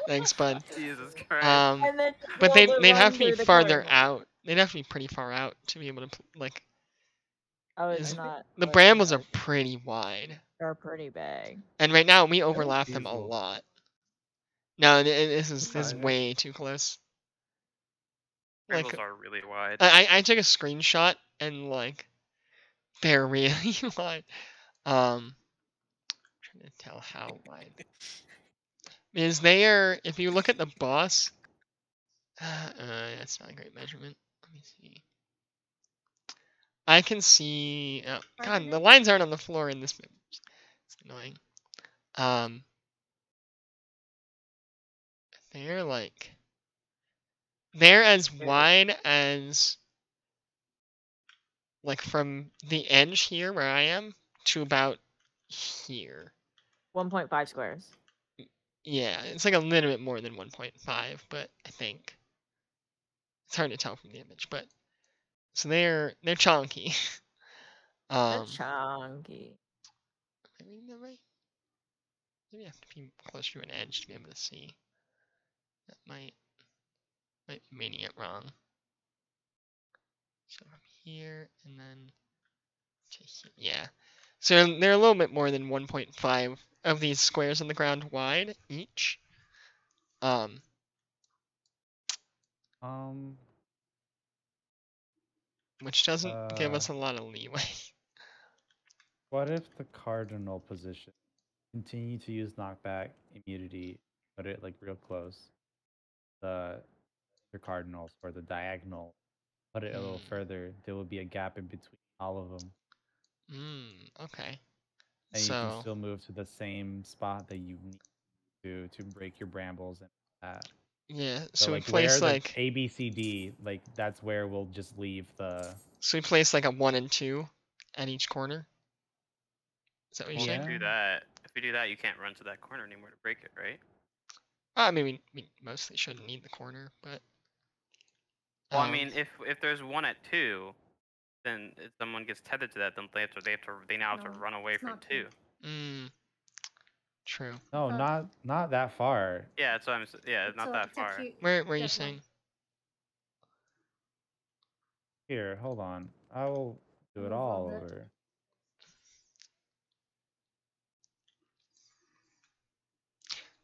Thanks, bud. Jesus Christ. And then But be able they'd run have to be through the farther corner. out. They'd have to be pretty far out to be able to like. Oh, it's Is- not. The like brambles are that. pretty wide, They're pretty big. and right now we overlap them a feasible. lot. No, this is Okay. way too close. Brambles Like are really wide. I took a screenshot and like they're really wide. Trying to tell how wide. Because they are, if you look at the boss, that's not a great measurement. Let me see. I can see. Oh, God, the lines aren't on the floor in this. It's annoying. They're like. They're as wide as. Like from the edge here where I am to about here. 1.5 squares. Yeah, it's like a little bit more than 1.5, but I think it's hard to tell from the image. But so they're chonky. They're chunky. Am I reading that right? Maybe I have to be closer to an edge to be able to see. That might be reading it wrong. So from here and then to here. Yeah. So they're a little bit more than 1.5 of these squares on the ground wide each. Which doesn't give us a lot of leeway. What if the cardinal position continue to use knockback immunity, put it like real close? The cardinals or the diagonal, put it a little further. There will be a gap in between all of them, Okay. and you So can still move to the same spot that you need to break your brambles and that. yeah, So so we like place where like the A, B, C, D, like that's where we'll just leave the. so we place like a 1 and 2 at each corner. Is that what you're Well, saying? if we do that, you can't run to that corner anymore to break it, right? I mean, we mostly shouldn't need the corner, but. Well, I mean, if there's 1 at 2, then if someone gets tethered to that, then they now have to No, run away it's from not 2. True. No, not that far. Yeah, that's what I'm. Yeah, it's not that far. Where are you saying? Here, hold on. I will do it Move all all that. over.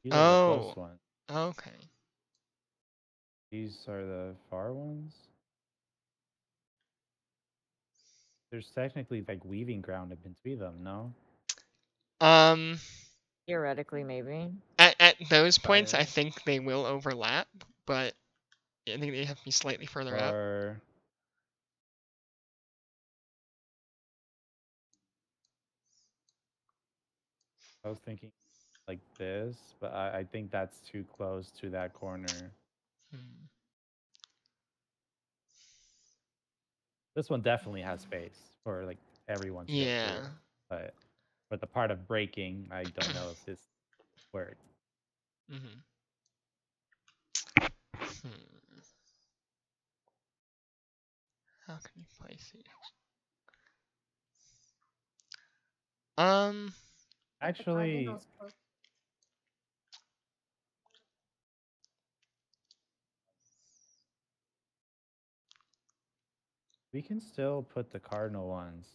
These are the close Oh. ones. Okay. These are the far ones. There's technically like weaving ground in between them, no? Theoretically, maybe. At those points, I Right. think they will overlap, but I think they have to be slightly further out. Or I was thinking like this, but I think that's too close to that corner. Hmm. This one definitely has space for like everyone to go Yeah. through. But for the part of breaking, I don't know if this works. Hmm. How can you place it? Put the Actually, cardinals close. we can still put the cardinal ones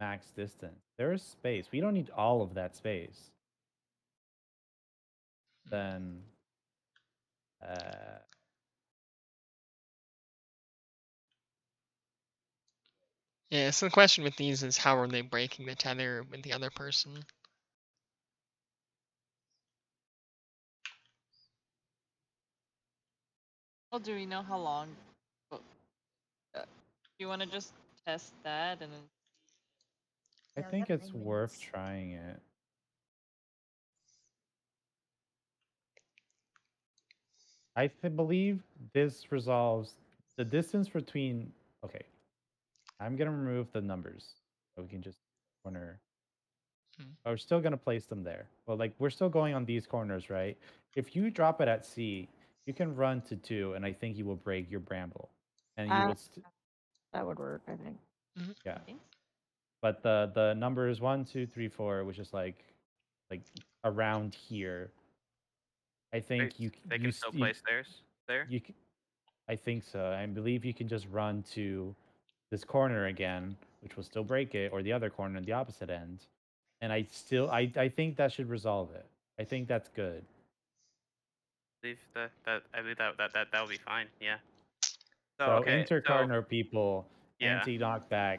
max distance. There is space. We don't need all of that space. Then uh Yeah, so the question with these is how are they breaking the tether with the other person? Well, do we know how long? Well, do you want to just test that and then? I Yeah, we think got it's 9 worth minutes. trying it. Believe this resolves the distance between. Okay, I'm gonna remove the numbers so we can just corner. Hmm. Oh, we're still gonna place them there. Well, like we're still going on these corners, right? If you drop it at C, you can run to 2, and I think you will break your bramble, and you will. That would work, I think. Yeah, I think so. but the numbers 1, 2, 3, 4, which is like around here. I think They can still place theirs there. you I think so. I believe you can just run to this corner again, which will still break it, or the other corner on the opposite end. And I think that should resolve it. I think that's good. I believe that will be fine. Yeah. So So okay. So intercardinal people, yeah, anti-knockback,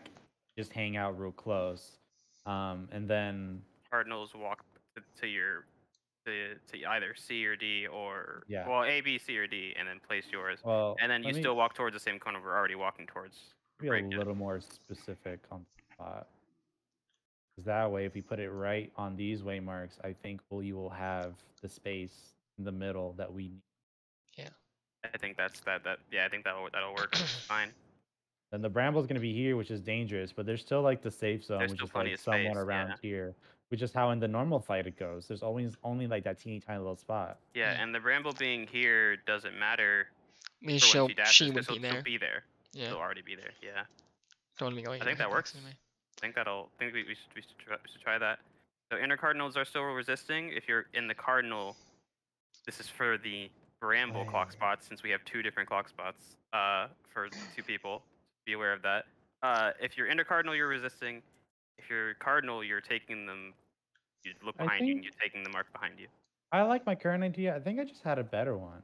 just hang out real close. And then cardinals walk to your to either C or D or yeah. well A B C or D and then place yours Well, and then you let me still walk towards the same corner we're already walking towards to be a break it. little more specific on the spot. Because that way, if we put it right on these waymarks, I think you will have the space in the middle that we need. Yeah. I think that yeah I think that'll work just fine. Then the bramble's going to be here, which is dangerous, but there's still like the safe zone, There's which still is plenty like of somewhat space. around Yeah. here, which is how in the normal fight it goes. There's always only like that teeny tiny little spot. Yeah, Mm. and the bramble being here doesn't matter Maybe for when she she dashes would because be she'll there. be there. Yeah. She'll already be there. Yeah. Don't want to be going I into think that hitbox works. anyway. I think we should try that. So inner cardinals are still resisting. If you're in the cardinal, this is for the bramble clock spots since we have 2 different clock spots for 2 people. Be aware of that. If you're inner cardinal, you're resisting. If you're cardinal, you're taking them. You look I behind you and think you're taking the mark behind you. I like my current idea. I think I just had a better one.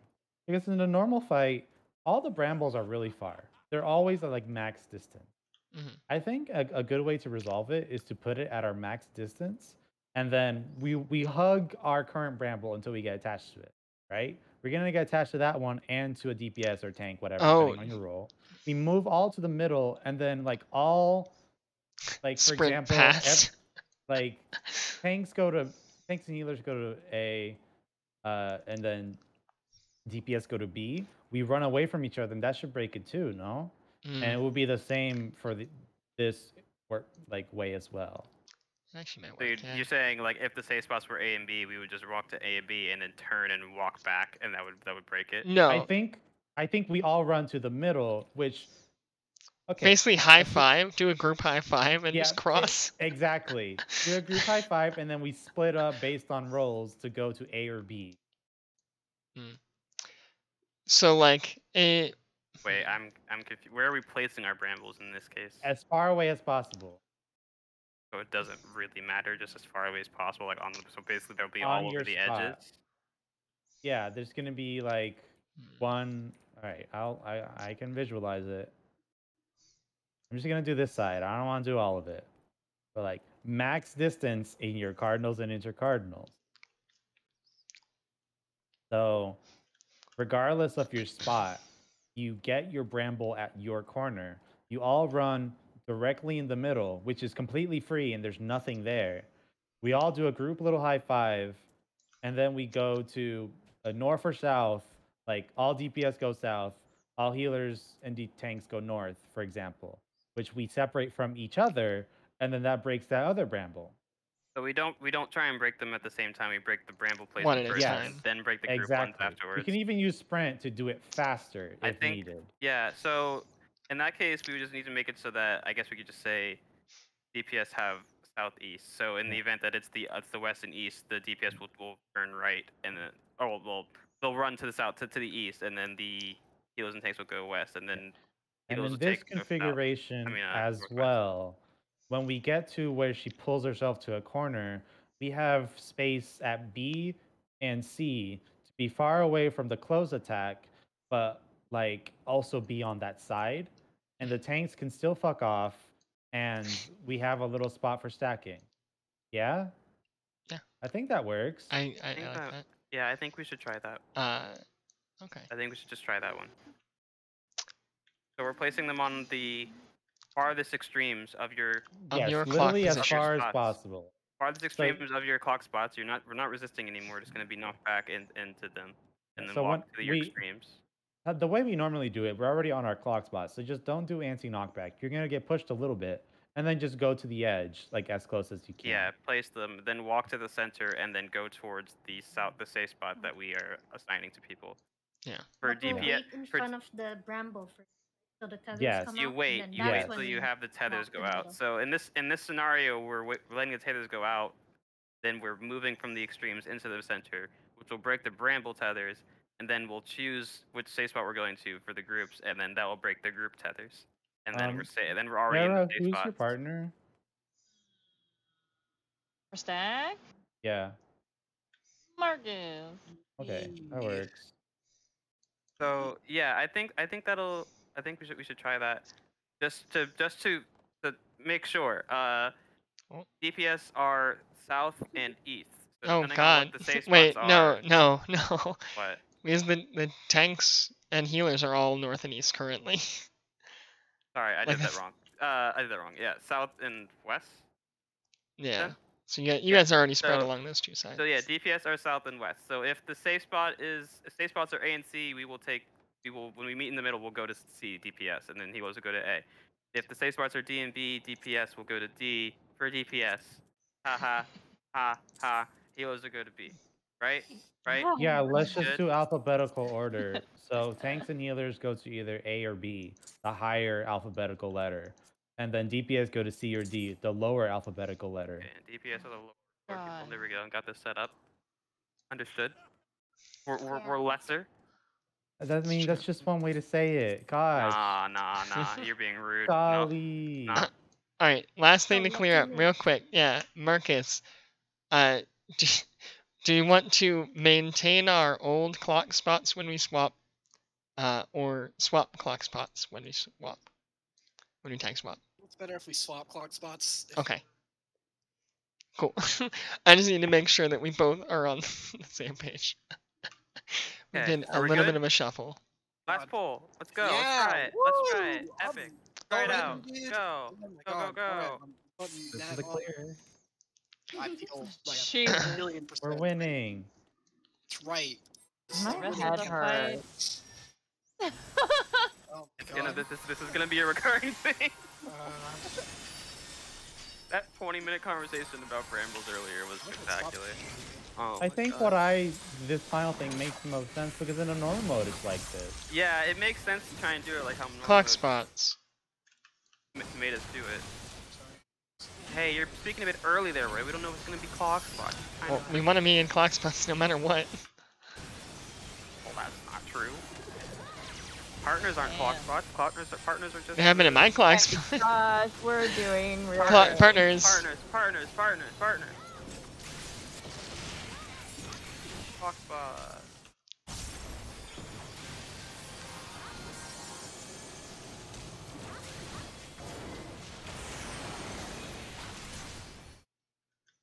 Because in a normal fight, all the brambles are really far. They're always at like max distance. Hmm. I think a good way to resolve it is to put it at our max distance, and then we hug our current bramble until we get attached to it, right? We're gonna get attached to that one and to a DPS or tank, whatever, Oh, depending on your role. We move all to the middle, and then like all, like for sprint example, past. like tanks and healers go to A, and then DPS go to B. We run away from each other, and that should break it too, no? And it Mm. will be the same for this work like way as well. Actually might So work. Yeah. you're saying like if the safe spots were A and B, we would just walk to A and B and then turn and walk back, and that would break it. No. I think we all run to the middle, which okay. Basically, high five. Do a group high five and just cross. Exactly. Do a group high five, and then we split up based on roles to go to A or B. So like it. Wait, I'm confused. Where are we placing our brambles in this case? As far away as possible. So it doesn't really matter, just as far away as possible, like on the. So basically, there'll be On all your over the spot. edges. Yeah, there's gonna be like one. All right, I can visualize it. I'm just gonna do this side. I don't want to do all of it, but like max distance in your cardinals and intercardinals. So, regardless of your spot, you get your bramble at your corner. You all run directly in the middle, which is completely free, and there's nothing there. We all do a group little high five, and then we go to a north or south. Like all DPS go south, all healers and tanks go north, for example, which we separate from each other, and then that breaks that other bramble. So we don't try and break them at the same time. We break the bramble One placement at a first, Yes. and then break the group ones Exactly. You afterwards. can even use sprint to do it faster I if think, needed. yeah. So in that case, we would just need to make it so that I guess we could just say DPS have southeast. So in the event that it's the west and east, the DPS will turn right, and then they'll run to the south to the east, and then the healers and tanks will go west, and then And healers in will this take north-south. configuration as northwest. well, when we get to where she pulls herself to a corner, we have space at B and C to be far away from the close attack, but like also be on that side. And the tanks can still fuck off, and we have a little spot for stacking. Yeah? Yeah. I think that works. I think like that. Yeah, I think we should try that. Okay. I think we should just try that one. So we're placing them on the farthest extremes of your Yes, your literally clock as position. far as spots. possible. farthest extremes of your clock spots. We're not resisting anymore. We're just gonna be knocked back into them, and then So walk to your we- extremes. The way we normally do it, we're already on our clock spot, so just don't do anti-knockback. You're gonna get pushed a little bit, and then just go to the edge, like as close as you can. Yeah, place them, then walk to the center, and then go towards the safe spot that we are assigning to people. Yeah. For But we'll DPS, wait in front of the bramble first, so the tethers Yes. come you out. wait. And You then wait that's till when you we have the tethers walk go to the out. middle. So in this scenario, we're letting the tethers go out. Then we're moving from the extremes into the center, which will break the bramble tethers, and then we'll choose which safe spot we're going to for the groups, and then that will break the group tethers. And then we're already in Sarah, the safe who's spots. your partner? For stack, Yeah. Marcus. Okay, that works. So yeah, I think we should try that, just to make sure. DPS are south and east. So Oh depending on God! what the safe Wait, spots no. What? Because the tanks and healers are all north and east currently. Sorry, I Like did that wrong. I did that wrong. Yeah, south and west. Yeah. Then? So you guys are already spread So- along those two sides. So yeah, DPS are south and west. So if the safe spots are A and C, when we meet in the middle, we'll go to C DPS, and then healers will go to A. If the safe spots are D and B, DPS will go to D for DPS. Ha ha ha ha. Healers will go to B. Right? Right? Yeah, let's Good. just do alphabetical order. So tanks and healers go to either A or B, the higher alphabetical letter. And then DPS go to C or D, the lower alphabetical letter. Okay, and DPS are the lower people. God. There we go. Got this set up. Understood. We're lesser. That means that's just one way to say it. Gosh. Nah. You're being rude. No. Golly. Nah. All right. Last thing So to clear up lucky real quick. Yeah, Marcus. Do you want to maintain our old clock spots when we swap, or swap clock spots when we tank swap? It's better if we swap clock spots. Okay. Cool. I just need to make sure that we both are on the same page. We Okay, did a are we little good? bit of a shuffle. Last poll. Let's go. Yeah, Let's try it. Let's try it. woo! Epic. Try it Alright, out. dude. Go. Oh my Go, God, go, alright, go. I'm putting This that is the on. clear. I feel like Shoot. a million %. We're winning. That's right. My Rest of head the hurts. Oh It's my gonna, God. this is gonna be a recurring thing. Uh, That 20-minute conversation about brambles earlier was spectacular. Oh I my think God. this final thing makes the most sense because in a normal mode it's like this. Yeah, it makes sense to try and do it like how normal Clock mode spots. made us do it. Hey, you're speaking a bit early there, Ray. We don't know if it's gonna be clock spots. Well, we want to be in clock spots no matter what. Well, that's not true. Partners aren't clock Damn. spots. Partners are just. They have been in my clock spot. Gosh, we're doing really Clock good. partners. Partners. Clock spot.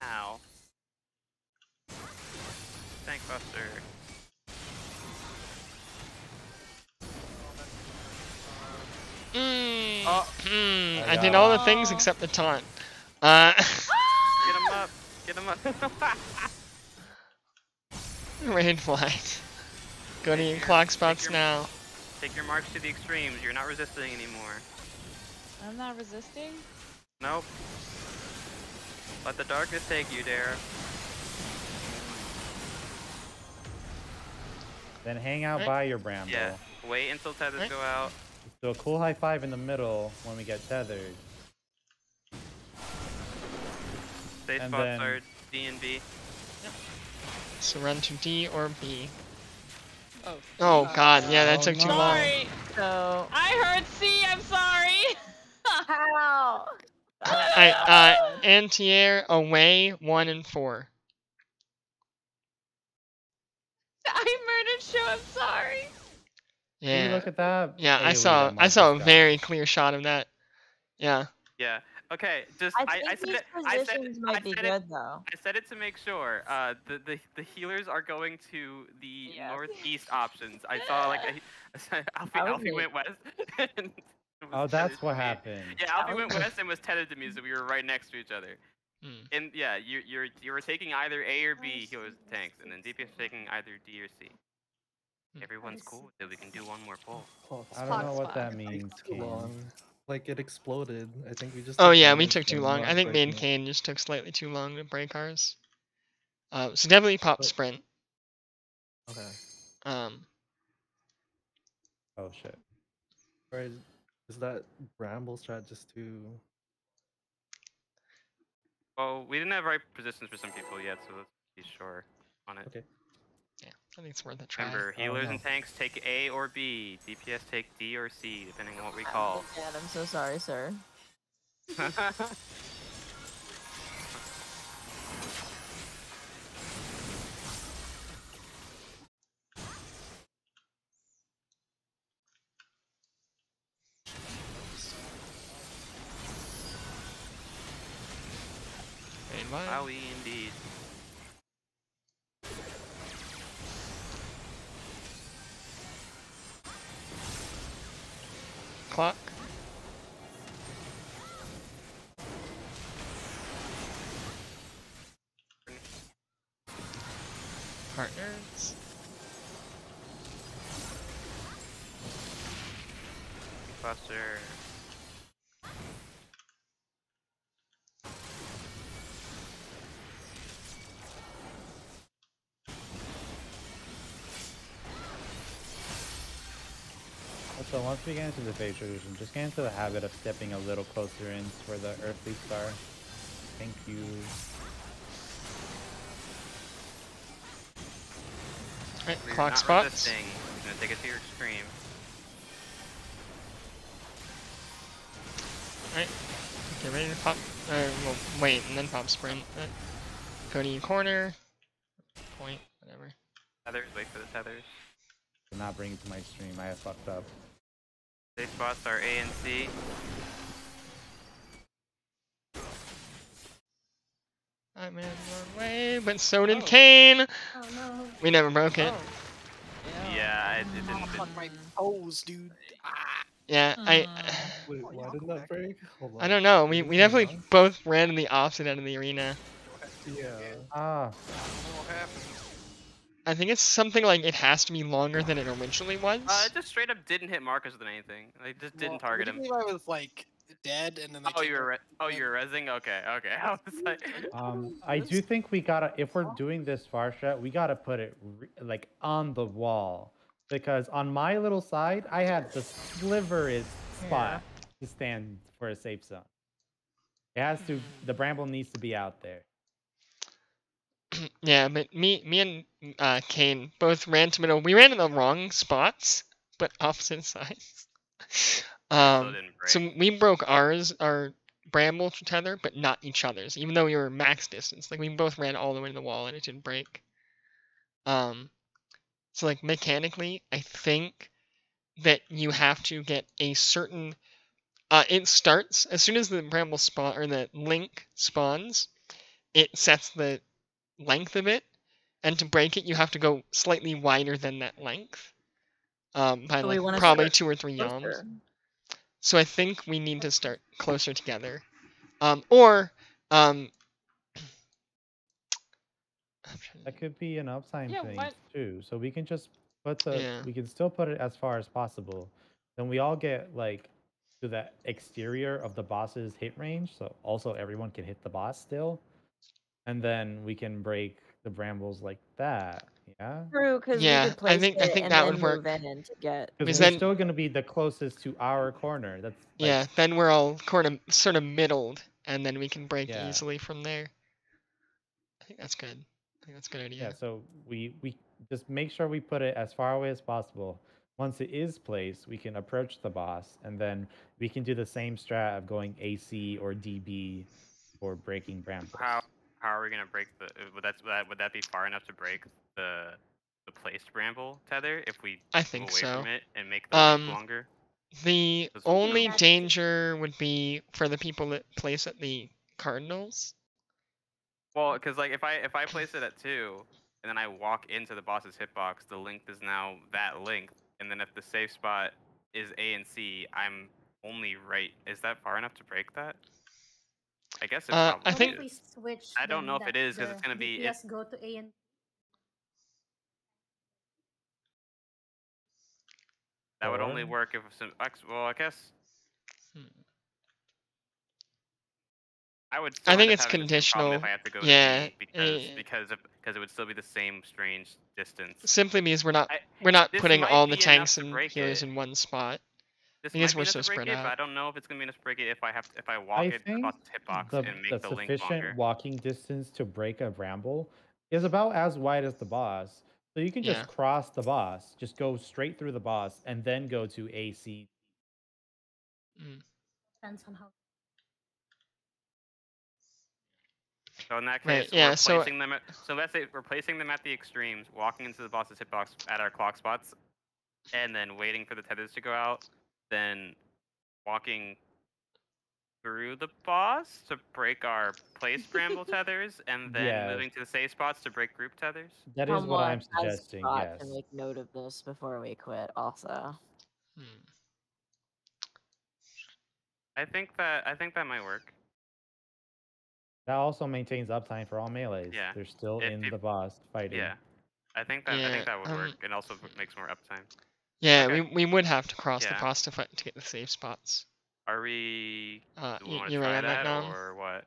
Ow. Tank buster. I did all the things except the taunt. Get him up. Get them up. Raid flight. Go to Take your your- clock take spots your- now. Take your march to the extremes. You're not resisting anymore. I'm not resisting. Nope. Let the darkness take you, Dara. Then hang out Right. by your bramble. Yeah. Wait until tethers Right. go out. Let's do a cool high five in the middle when we get tethered. Safe And spots then- are D and B. So run to D or B. Oh. Oh god, yeah, that Oh, took too no. long. Sorry. So I heard C. I'm sorry. how? Anti-air away 1 and 4. I murdered Show. I'm sorry. See, Yeah. look at that. Yeah, I AoE saw that Marcus a got. very clear shot of that. Yeah. Yeah. Okay. Just I I think said these it. I said positions might be said good though. I said it to make sure. The healers are going to the Yes. northeast options. I saw like Alfie, That would Alfie be- went west. and was Oh, that's tethered what to me. happened. Yeah, Alfie That went was- west and was tethered to me, so we were right next to each other. Hmm. And yeah, you were taking either A or B healers and tanks, and then DPS taking either D or C. Hmm. Everyone's cool with it. We can do one more poll. I don't Clock know what that spot. means, Too Kane. long. Like it exploded. I think we just. Oh took yeah, we damage took too from long. not I think me and breaking it. Kane just took slightly too long to break ours. So definitely pop But- sprint. Okay. Oh shit. Or is that bramble strat just too? Well, we didn't have right positions for some people yet, so let's be sure on it. Okay. Yeah, I think it's worth a try. Remember, healers no. and tanks take A or B. DPS take D or C, depending on what we I call. understand. I'm so sorry, sir. Raid one. Wowie indeed. Clock. Partners. Buster. So once we get into the phase transition, just get into the habit of stepping a little closer in where the earthly star. Thank you. Right, We're clock not spots. resisting. We're gonna take it to your extreme. Right. Get ready to pop. Well, wait, and then pop sprint. Go to your corner. Point, whatever. Tethers, wait for the tethers. Do not bring it to my stream. I have fucked up. Safe spots are A and C. I'm in your way, but so did Kane. Oh no. We never broke it. Yeah, it didn't. Fuck my toes, dude. Ah. Yeah, Wait, Oh, why yeah, didn't go that back. break? Hold on. I don't know. Is We it definitely too long? both ran in the opposite end of the arena. Yeah. Ah, I don't know what happened. I think it's something like it has to be longer than it originally was. It just straight up didn't hit Marcus with anything. They just didn't Well, target him. originally I was like dead, and then they Oh, came you were back. you were rezzing? Okay, okay. I was like, I do think we gotta, if we're doing this far strat, we gotta put it like on the wall. Because on my little side, I had the sliverest spot to stand for a safe zone. It has to, the bramble needs to be out there. Yeah, but me and Kane both ran to middle. We ran in the wrong spots, but opposite sides. still didn't break. So we broke our bramble tether, but not each other's, even though we were max distance. Like we both ran all the way to the wall and it didn't break. So like mechanically, I think that you have to get a certain. It starts as soon as the bramble spawn or the link spawns. It sets the length of it, and to break it, you have to go slightly wider than that length. By So we like wanna probably start 2 or 3 yalms. Closer. So I think we need to start closer together. Or That could be an uptime Yeah, thing what? too. So we can just put Yeah. we can still put it as far as possible. Then we all get like to the exterior of the boss's hit range, so also everyone can hit the boss still. And then we can break the brambles like that. Yeah. True, because we Yeah, could place I it think and that then would move work. in to get. Because Because we're then still gonna be the closest to our corner. That's like, yeah, then we're all sort of middled, and then we can break Yeah. easily from there. I think that's good. I think that's a good idea. yeah, so we just make sure we put it as far away as possible. Once it is placed, we can approach the boss, and then we can do the same strat of going AC or DB for breaking brambles. How are we gonna break the? Would that be far enough to break the placed bramble tether if we I move think away so. from it and make the loop Um, longer? The Does- only That's- danger would be for the people that place at the Cardinals. Well, because like if I place it at 2 and then I walk into the boss's hitbox, the length is now that length, and then if the safe spot is A and C, I'm only right. Is that far enough to break that? I guess it I probably What think- if we is. switch? I don't then know if it that is, 'cause it's the gonna be- DPS go to A and That would only Or- work if some. Well, I guess Hmm. I would. Still I think end up it's having the same problem conditional. if I have to go Yeah, to D because eh. because it would still be the same strange distance. Simply because we're not This putting might all be the enough tanks to and break healers it. in one spot. This I guess might be we're enough so to break spread it, but out. I don't know if it's gonna be enough to break it if I walk I it think across the hitbox the and make the link sufficient longer. walking distance to break a bramble is about as wide as the boss. So you can just Yeah. cross the boss, just go straight through the boss, and then go to AC. Mm. depends on how. So in that Right, case, yeah, we're so- placing them. So let's say we're placing them at the extremes, walking into the boss's hitbox at our clock spots, and then waiting for the tethers to go out, then walking through the boss to break our placed bramble tethers, and then Yes. moving to the safe spots to break group tethers. That is what I'm Someone has suggesting. got Yes. to make note of this before we quit. Also, Hmm. I think that might work. That also maintains uptime for all melees. Yeah. They're still If in peop- the boss fighting. Yeah, I think that would work, and also makes more uptime. Yeah, Okay. we would have to cross the Yeah. boss to fight to get the safe spots. Are we? Do we want to you try right on that that now? or what?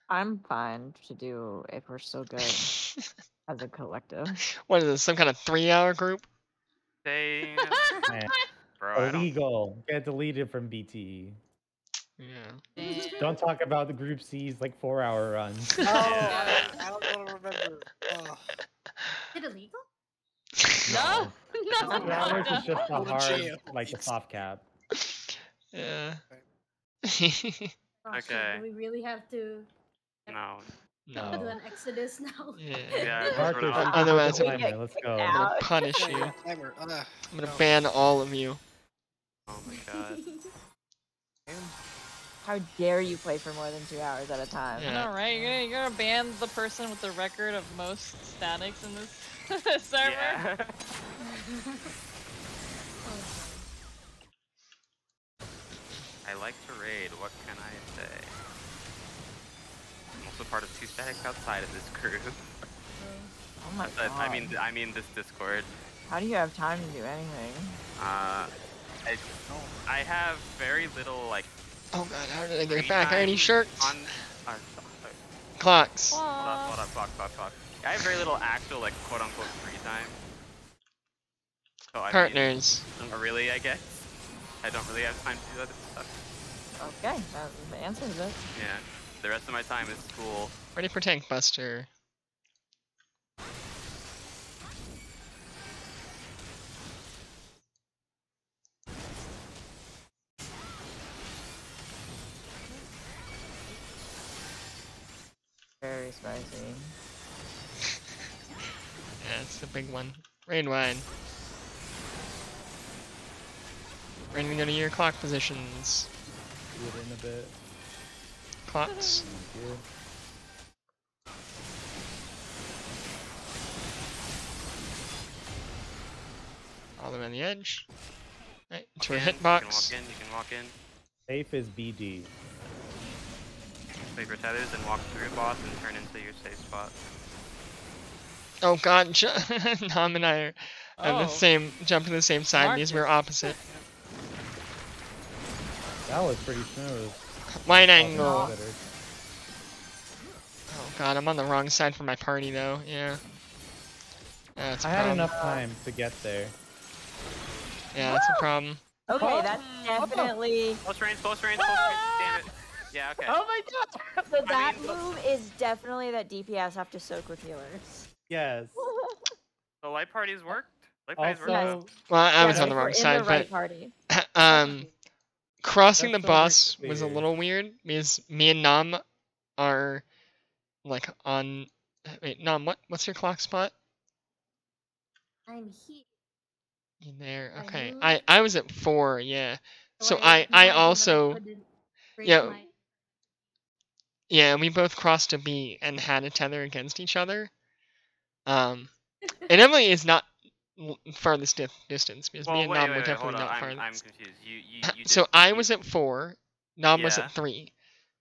I'm fine to do if we're so good as a collective. What is this? Some kind of 3-hour group? Say, Man, bro, I don't. illegal. Get deleted from BTE. Yeah. Don't talk about the Group C's like 4-hour runs. No, Yeah. I don't want to remember. Ugh. Is it illegal? No, no, 2 hours no. is just a Go to hard, jail. like the soft cap. Yeah. Oh, shit, Okay. do we really have to No. do no. an exodus now? Yeah. Yeah, just Marcus, sort of- you Otherwise can it do would the timer. Let's go. I'm gonna punish Yeah, you. yeah, timer. I'm gonna no. ban all of you. Oh my god. How dare you play for more than 2 hours at a time? Yeah. All right, you're gonna ban the person with the record of most statics in this server. Yeah. I like to raid. What can I say? I'm also part of 2 statics outside of this crew. Oh my But, god. I mean this Discord. How do you have time to do anything? I have very little like Oh god, how did I get free it back? Are any time shirts? on. Clocks. Hold up, fuck. I have very little actual like quote unquote free time. So I mean, Partners. really, I guess. I don't really have time to do other stuff. Okay, that answers it. Yeah. The rest of my time is school. Ready for Tank Buster. Very spicy. Yeah, it's the big one. Raid wine. Ready to go to your clock positions. Do it in a bit. Clocks. Thank you. All the way on the edge. Right, to a You can hitbox. walk in. You can walk in. Safe is BD. Play for tethers and walk through boss and turn into your safe spot. Oh god, Nam and I are on the Oh. same, jumping the same side because we're Marcus. opposite. That was pretty smooth. Wide All angle. things considered. Oh god, I'm on the wrong side for my party though. Yeah. That's a I had problem. enough time to get there. Yeah, that's a problem. Okay, that's definitely. Close range, close range, close range. Damn it. Yeah, okay. Oh my god! So that mean, look- move is definitely that DPS have to soak with healers. Yes. The light parties worked. Light parties worked. Also, Well, I was Yes, on the if we're wrong in side, the right party. but crossing the That's so weird boss to was a see. little weird because me and Nam are like on. Wait, Nam, what's your clock spot? I'm here. In there. I Okay. moved. I was at 4. Yeah. So I I realized that also couldn't break yeah. my- Yeah, we both crossed a B and had a tether against each other. And Emily is not farthest distance because me Well, and wait, Nam wait, were wait, definitely hold on. not I'm farthest. confused. You So did, I you- was at 4, Nam was Yeah. at 3.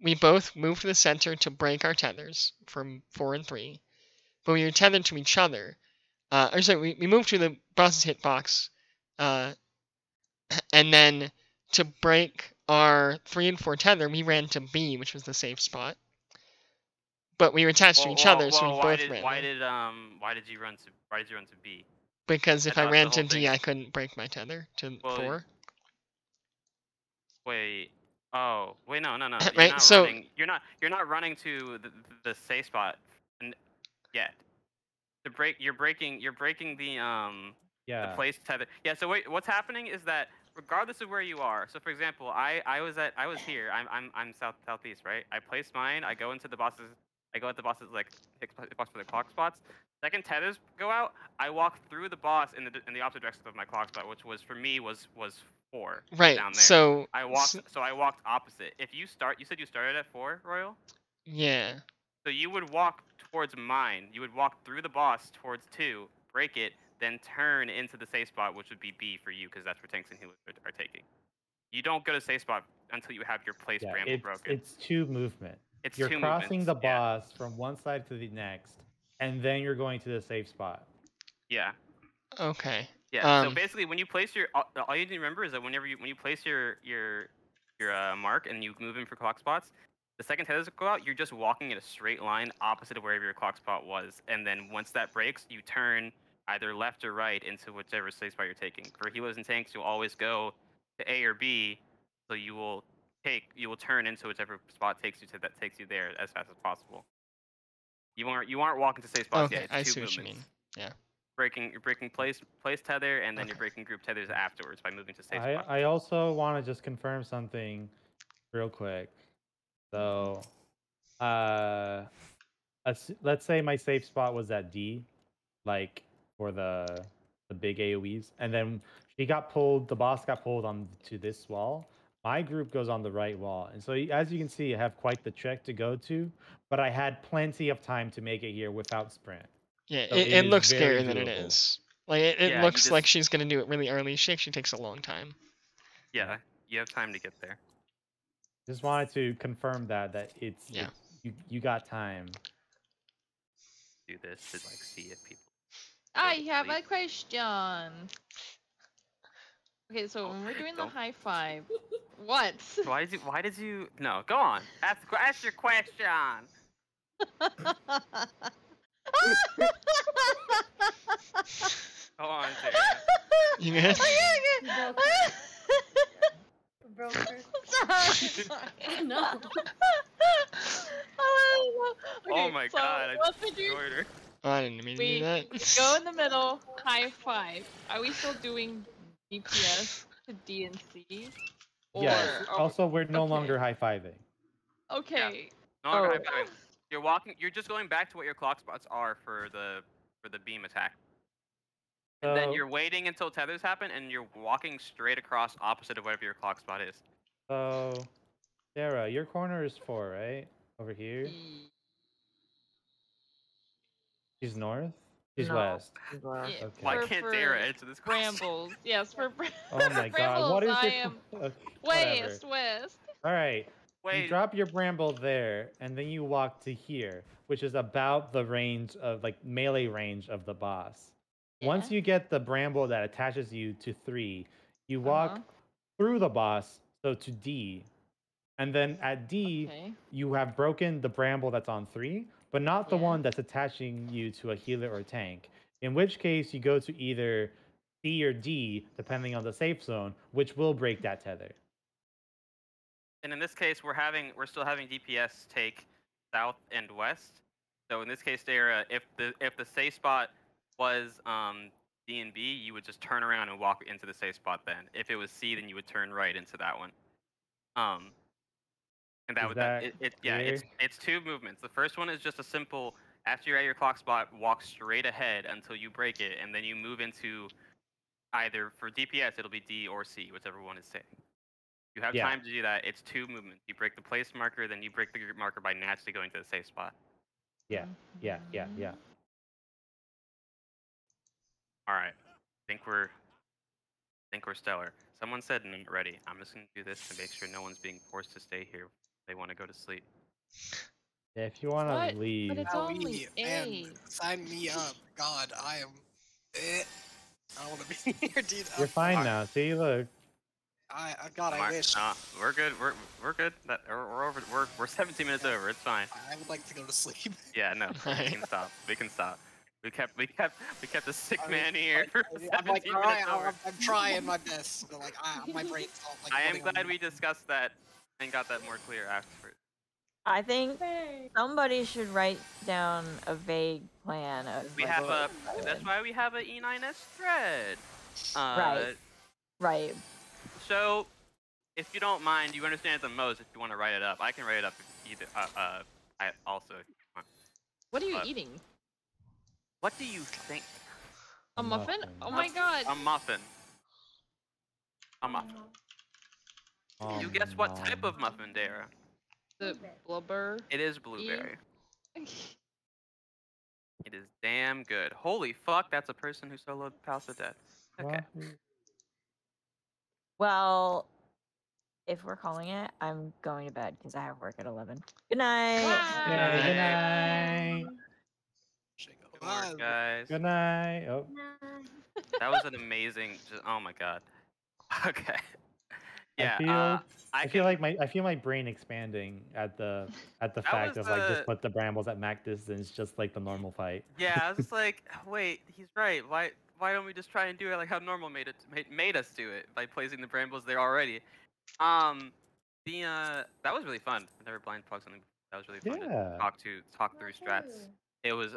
We both moved to the center to break our tethers from 4 and 3, but we were tethered to each other. Or sorry, we moved to the boss's hitbox, and then to break our 3 and 4 tether, we ran to B, which was the safe spot. But we were attached to each other, so we both ran. Why did you run to B? Because if I I thought ran the to whole D, thing- I couldn't break my tether to Well, 4. Wait. Oh, wait, no. You're Right, not so- running. You're not running to the safe spot yet. You're breaking the yeah. place tether. Yeah. So wait, what's happening is that regardless of where you are. So for example, I was here. I'm southeast, right? I place mine. I go into the boss's. I go at the boss's like hitbox for the clock spots. Second tethers go out. I walk through the boss in the opposite direction of my clock spot, which was for me was 4 Right, down there. so... I walked opposite. If you said you started at 4, Royal? Yeah. So you would walk towards mine. You would walk through the boss towards 2, break it, then turn into the safe spot, which would be B for you, because that's where tanks and healers are taking. You don't go to safe spot until you have your place Yeah, bramble broken. it's 2 movement. It's You're 2 crossing movements. the boss from one side to the next, and then you're going to the safe spot. Yeah. Okay. Yeah. So basically, when you place your, all you need to remember is that when you place your mark and you move in for clock spots, the second tethers go out, you're just walking in a straight line opposite of wherever your clock spot was, and then once that breaks, you turn either left or right into whichever safe spot you're taking. For healers and tanks, you'll always go to A or B, so you will turn into whichever spot takes you there as fast as possible. You aren't walking to safe spots Okay, yet. It's I 2 see what you movements. mean. Yeah. You're breaking place tether, and then Okay. you're breaking group tethers afterwards by moving to safe I spot. I also want to just confirm something real quick. So, let's say my safe spot was at D, like for the big AoEs, and then the boss got pulled on to this wall. My group goes on the right wall, and so as you can see, I have quite the trek to go to, but I had plenty of time to make it here without sprint. Yeah, So it it is looks very scarier than it doable. is. Like, it Yeah, you looks like just- she's gonna do it really early. She actually takes a long time. Yeah, you have time to get there. Just wanted to confirm that Yeah. you got time. Do this to like see if people. I to have sleep. a question. Okay, so when we're Okay, doing the don't- high five, what? Why did you? No, go on. Ask your question. Go on, Sarah. You good? Broke her. Sorry. No. Oh my God, I Once we do, destroyed her. Oh, I didn't mean to we do that. go in the middle, high five. Are we still doing DPS to D and C? Yes. Or- Also, we're no okay. longer high fiving. Okay. No longer Oh. high-fiving. You're walking. You're just going back to what your clock spots are for the beam attack. And then So- you're waiting until tethers happen, and you're walking straight across opposite of whatever your clock spot is. So, Sarah, your corner is 4, right? Over here. She's north. She's No. west. Yeah, Okay. Why for- can't for Sarah answer this question? Brambles. Yes, for Oh my God! What is Brambles, your I am okay, whatever. west. All right. Wait. drop your bramble there, and then you walk to here, which is about the range of like melee range of the boss. Once Yeah. you get the bramble that attaches you to 3, you walk Uh-huh. through the boss, so to D, and then at D, Okay. you have broken the bramble that's on 3, but not the Yeah. one that's attaching you to a healer or tank. In which case, you go to either C or D, depending on the safe zone, which will break that tether. And in this case, we're still having DPS take south and west. So in this case, there, if the safe spot was D and B, you would just turn around and walk into the safe spot. Then, if it was C, then you would turn right into that one. And that Is would that yeah, clear? it's 2 movements. The first one is just a simple, after you're at your clock spot, walk straight ahead until you break it, and then you move into either, for DPS it'll be D or C, whichever one is safe. You have Yeah. time to do that. It's 2 movements. You break the place marker, then you break the group marker by naturally going to the safe spot. Yeah. All right. I think we're stellar. Someone said not ready. I'm just gonna do this to make sure no one's being forced to stay here. If they want to go to sleep. Yeah, if you want What? to leave. But it's Yeah, only man, 8. sign me up. God, I am. I don't want to be here, dude. You're fine fine. now. See, look. God, I wish. We're good. We're good. We're over. We're 17 minutes over. It's fine. I would like to go to sleep. Yeah, no, we can stop. We can stop. We kept a sick I mean, man here for I'm 17 like, all right, minutes over. I'm trying my best, but like, my brain's all like. I am running on glad we discussed that and got that more clear after. I think somebody should write down a vague plan of. We like, have what a. That's why we have a E9S thread. Right. So, if you don't mind, you understand it the most. If you want to write it up, I can write it up. Either. I also. If you want. What are you eating? What do you think? A muffin? Oh my god. A muffin. A muffin. You guess what type of muffin, Dara? The blubber. It is blueberry. It is damn good. Holy fuck, that's a person who soloed Palace of Death. Okay. Well, if we're calling it, I'm going to bed because I have work at 11. Good night. Yeah, good night. Good work, guys. Good night. Oh. That was an amazing. Oh my god. Okay. Yeah. I feel like my brain expanding at the fact of like just put the brambles at max distance, just like the normal fight. Yeah, I was just like, wait, he's right. Why don't we just try and do it like how normal made us do it by placing the brambles there already? That was really fun. I never blind talked something. That was really fun to talk through strats. It was.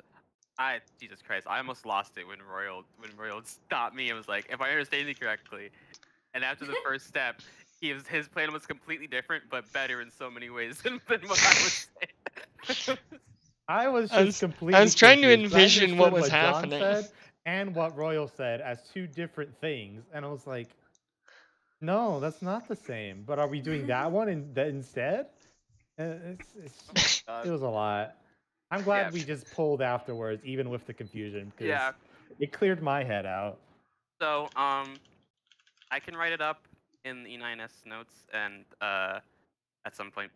Jesus Christ, I almost lost it when Royal stopped me and was like, if I understand you correctly, and after the first step, his plan was completely different but better in so many ways than what I was saying. I was just completely. I was trying to confused. envision what was John happening. said and what Royal said as 2 different things, and I was like, no, that's not the same. But are we doing that one instead? It was a lot. I'm glad we just pulled afterwards, even with the confusion, because it cleared my head out. So, I can write it up in the E9S notes and at some point